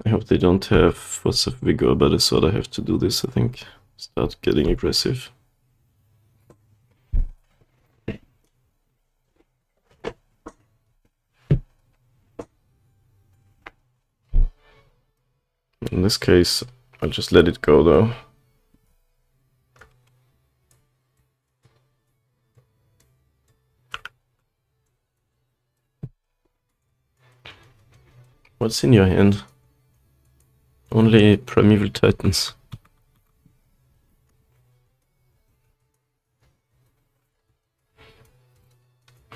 I hope they don't have Force of Vigor, but I sort of have to do this, I think. Start getting aggressive. In this case, I'll just let it go though. What's in your hand? Only Primeval Titans.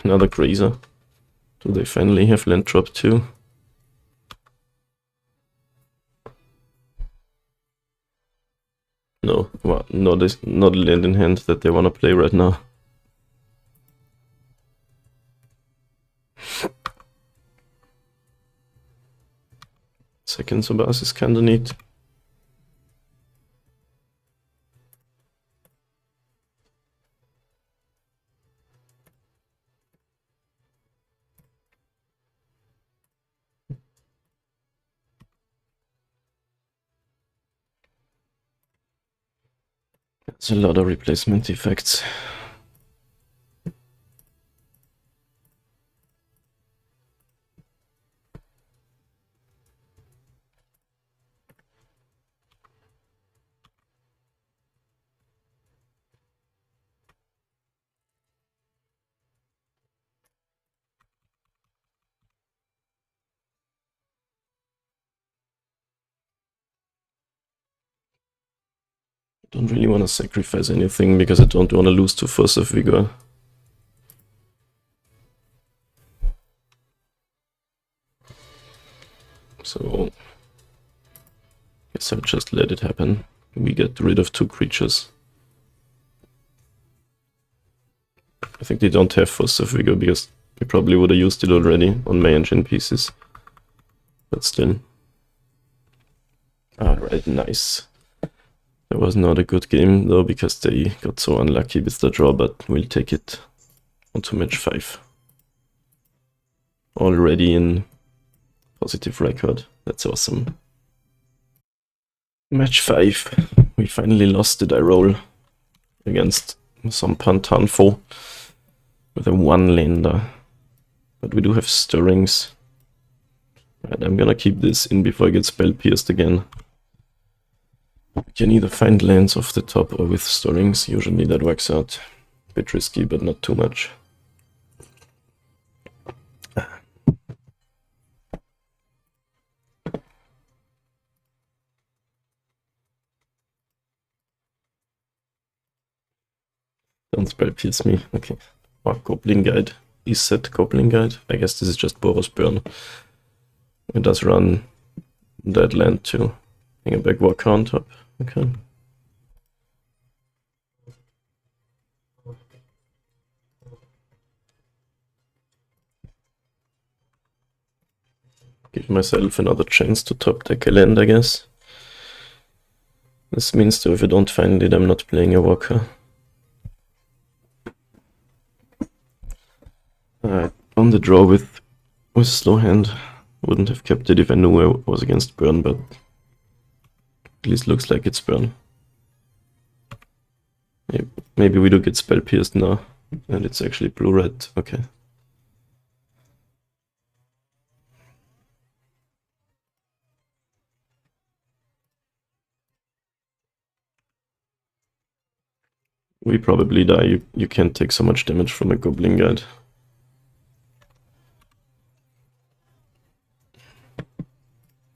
Another Grazer. Do they finally have land drop too? No, well, not a land in hand that they want to play right now. Second Sobas is kinda neat. There's a lot of replacement effects. Don't really want to sacrifice anything because I don't want to lose to Force of Vigor. So, guess I'll just let it happen. We get rid of 2 creatures. I think they don't have Force of Vigor because we probably would have used it already on my engine pieces. But still. Alright, nice. That was not a good game though because they got so unlucky with the draw, but we'll take it onto match 5. Already in positive record. That's awesome. Match 5. We finally lost the die roll against some Pantanfo with a 1-lander. But we do have stirrings. Right, I'm gonna keep this in before I get spell pierced again. We can either find lands off the top or with stirrings. Usually that works out. A bit risky, but not too much. Don't spell pierce me. Okay. Oh, Goblin Guide. Is set Goblin Guide? I guess this is just Boros Burn. It does run that land too. Hang a back walker on top. Okay. Give myself another chance to top deck a land, I guess. This means that if I don't find it, I'm not playing a walker. On the draw with slow hand. Wouldn't have kept it if I knew I was against burn, but at least looks like it's burn. Maybe we do get spell pierced now, and it's actually blue-red. Okay. We probably die. You can't take so much damage from a Goblin Guide.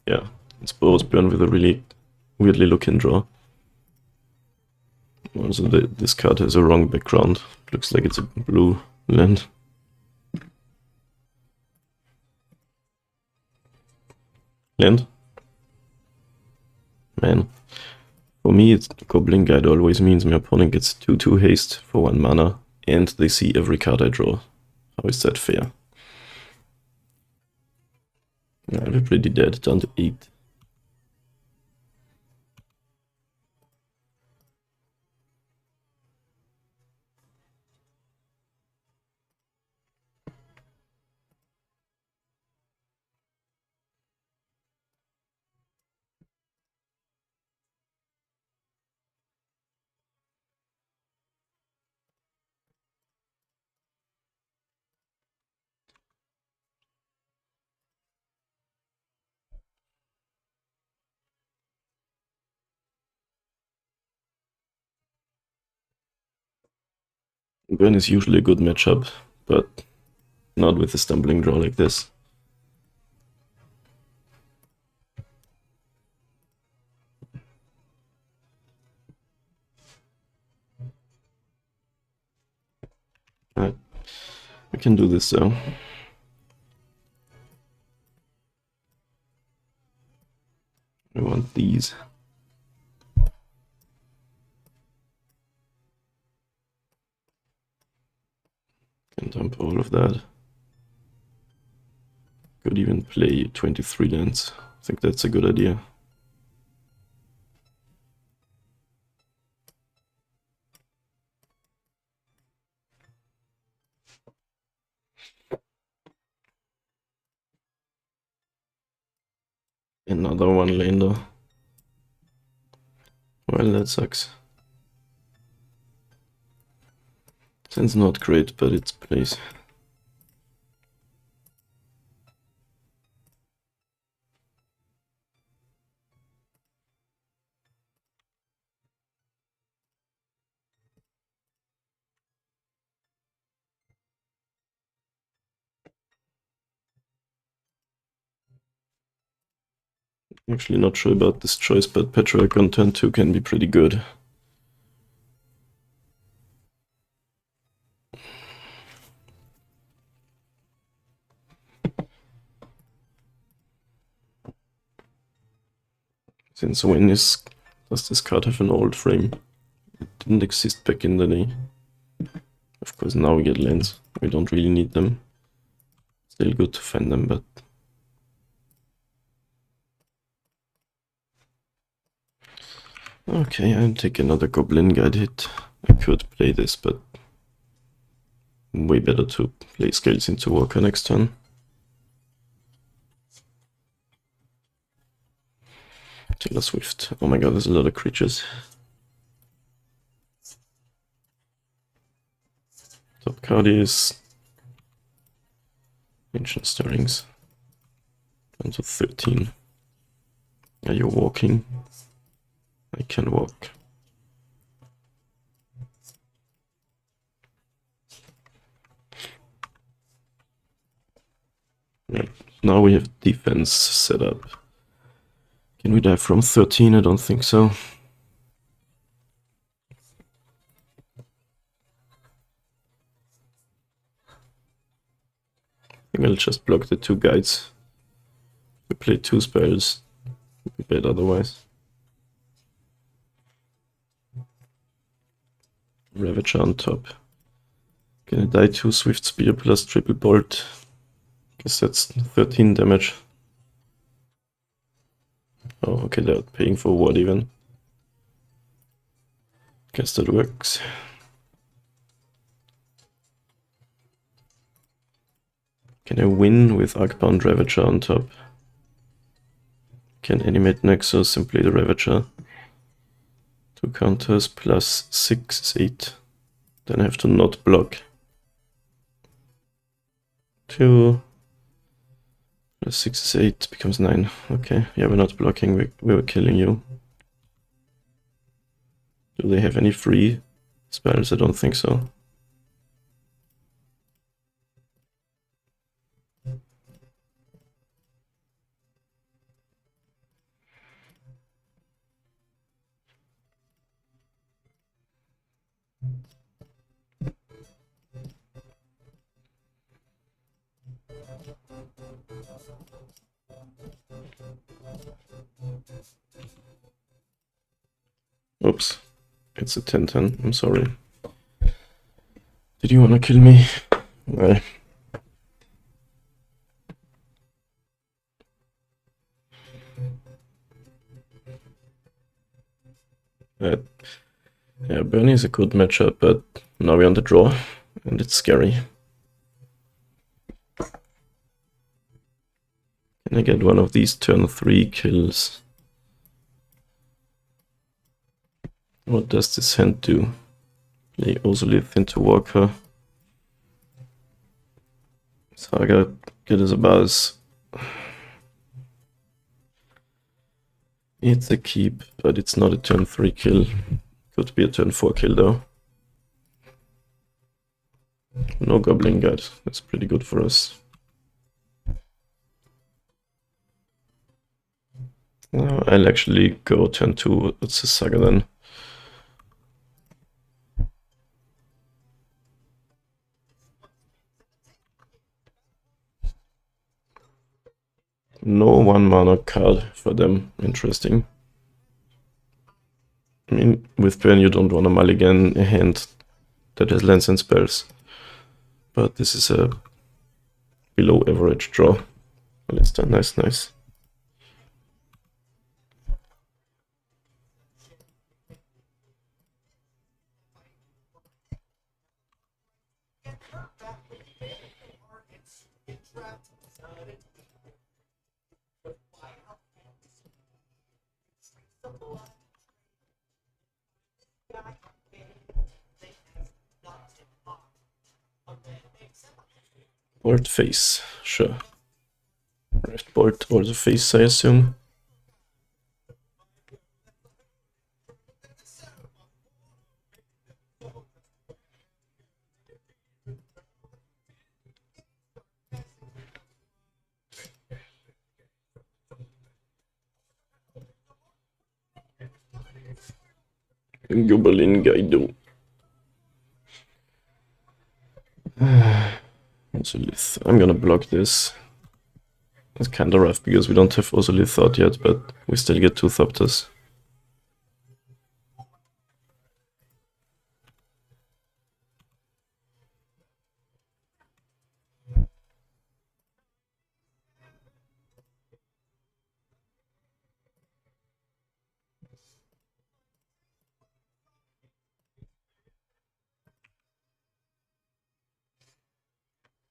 Yeah, it's Boros Burn with a really weirdly looking draw. Also, this card has a wrong background. Looks like it's a blue land. Land? Man. For me, it's Goblin Guide always means my opponent gets 2/2 haste for 1 mana, and they see every card I draw. How is that fair? Yeah, we're pretty dead, down to 8. Burn is usually a good matchup, but not with a stumbling draw like this. Alright, we can do this though. I want these. Can dump all of that. Could even play 23 lands. I think that's a good idea. Another 1-lander. Well, that sucks. It's not great, but it plays. I'm actually not sure about this choice, but Petroak on turn 2 can be pretty good. Since when does this card have an old frame? It didn't exist back in the day. Of course now we get lands. We don't really need them. Still good to find them, but... Okay, I'll take another Goblin Guide hit. I could play this, but... way better to play Scales into Walker next turn. Taylor Swift. Oh my god, there's a lot of creatures. Top card is Ancient Stirrings. Down to 13. Are you walking? I can walk. Yeah. Now we have defense set up. Can we die from 13? I don't think so. I think I'll just block the 2 guides. We play 2 spells. Would be bad otherwise. Ravager on top. Can I die 2 Swift Spear plus Triple Bolt? Guess that's 13 damage. Oh, okay, they're paying for what even? Guess that works. Can I win with Arcbound Ravager on top? Can animate Nexus and play the Ravager. 2 counters plus 6 is 8. Then I have to not block. 2 plus 6 is 8, becomes 9. Okay, yeah, we're not blocking, we were killing you. Do they have any free spells? I don't think so. Oops, it's a 10-10, I'm sorry. Did you wanna kill me? Well. Yeah, Bernie is a good matchup, but now we're on the draw, and it's scary. Can I get one of these turn 3 kills? What does this hand do? Play Ozolith into Walker. Saga, get us a buzz. It's a keep, but it's not a turn 3 kill. Could be a turn 4 kill though. No Goblin Guide, that's pretty good for us. I'll actually go turn 2, it's a Saga then. No 1 mana card for them, interesting. I mean, with Burn you don't want to mulligan a hand that has lands and spells. But this is a below average draw. Alistair, nice, nice. Bolt face, sure. Rift Bolt or the face, I assume. Goblin Guido. I'm gonna block this. It's kinda rough because we don't have Ozolith Thought yet, but we still get 2 Thopters.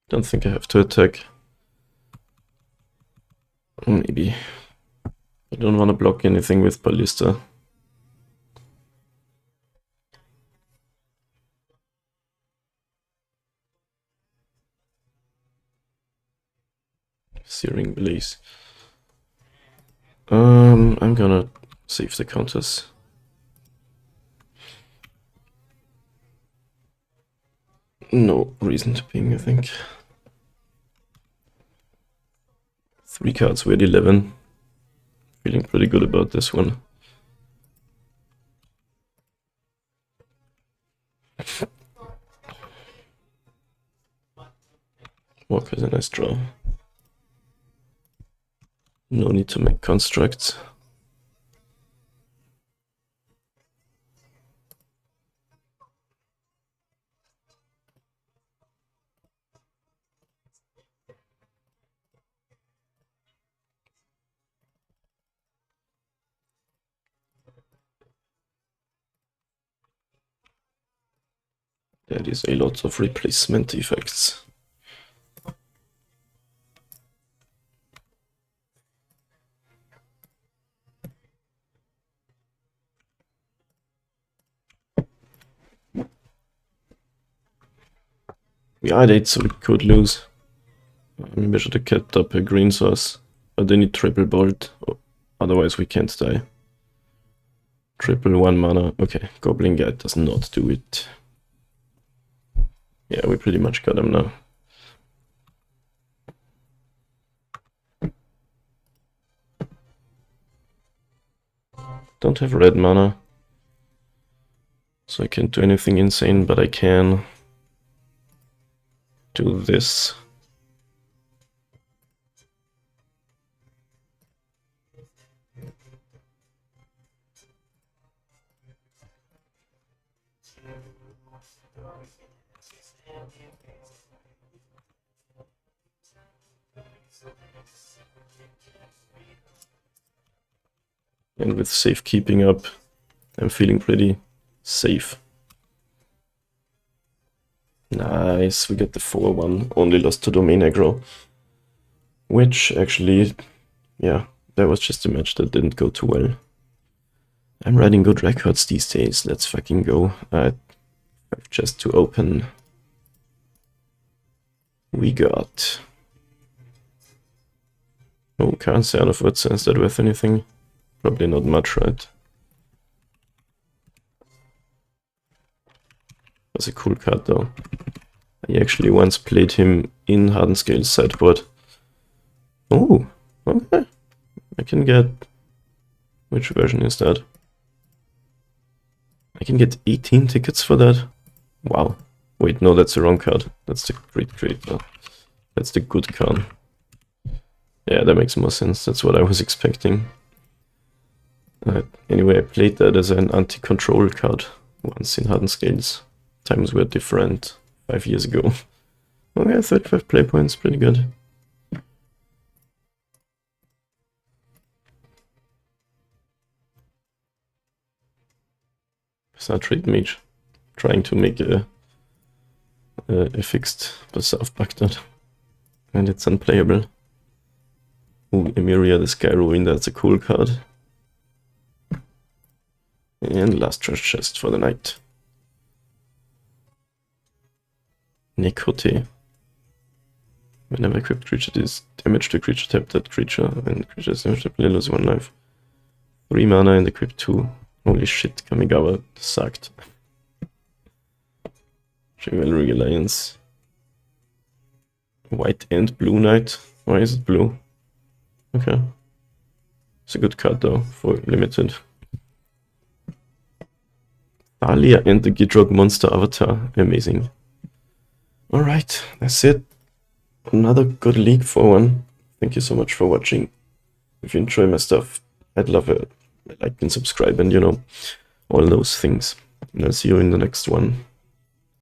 Don't think I have to attack. Maybe. I don't want to block anything with Ballista. Searing Blaze. I'm gonna save the counters. No reason to ping, I think. 3 cards, we're at 11. Feeling pretty good about this one. Walker's a nice draw. No need to make constructs. That is a lot of replacement effects. We are at 8, so we could lose. Maybe I should have kept up a green source. But they need triple bolt, otherwise we can't die. Triple 1 mana. Okay, Goblin Guide does not do it. Yeah, we pretty much got him now. Don't have red mana, so I can't do anything insane, but I can do this. And with safekeeping up, I'm feeling pretty safe. Nice, we got the 4-1, only lost to Domain Aggro. Which actually, yeah, that was just a match that didn't go too well. I'm writing good records these days, let's fucking go. Just to open, we got... Oh, can't say of what sense that worth anything. Probably not much, right? That's a cool card though. I actually once played him in Hardened Scale's sideboard. Oh, okay. I can get... Which version is that? I can get 18 tickets for that? Wow. Wait, no, that's the wrong card. That's the Great Creator. That's the good card. Yeah, that makes more sense. That's what I was expecting. Anyway, I played that as an anti-control card once in Hardened Scales. Times were different 5 years ago. Okay, 35 play points, pretty good. Trade Mage, trying to make a fixed Basaf Baghdad, and it's unplayable. Ooh, Emiria the Sky Ruin, that's a cool card. And last treasure chest for the night. Nekote. Whenever equipped creature is damage to creature, tap that creature, and creature is damaged to play, lose 1 life. 3 mana and equip 2. Holy shit, Kamigawa sucked. Chivalry Alliance. White and Blue Knight. Why is it blue? Okay. It's a good card though, for limited. Thalia and the Gidrog Monster Avatar. Amazing. Alright, that's it. Another good league for one. Thank you so much for watching. If you enjoy my stuff, I'd love a like and subscribe and, you know, all those things. And I'll see you in the next one.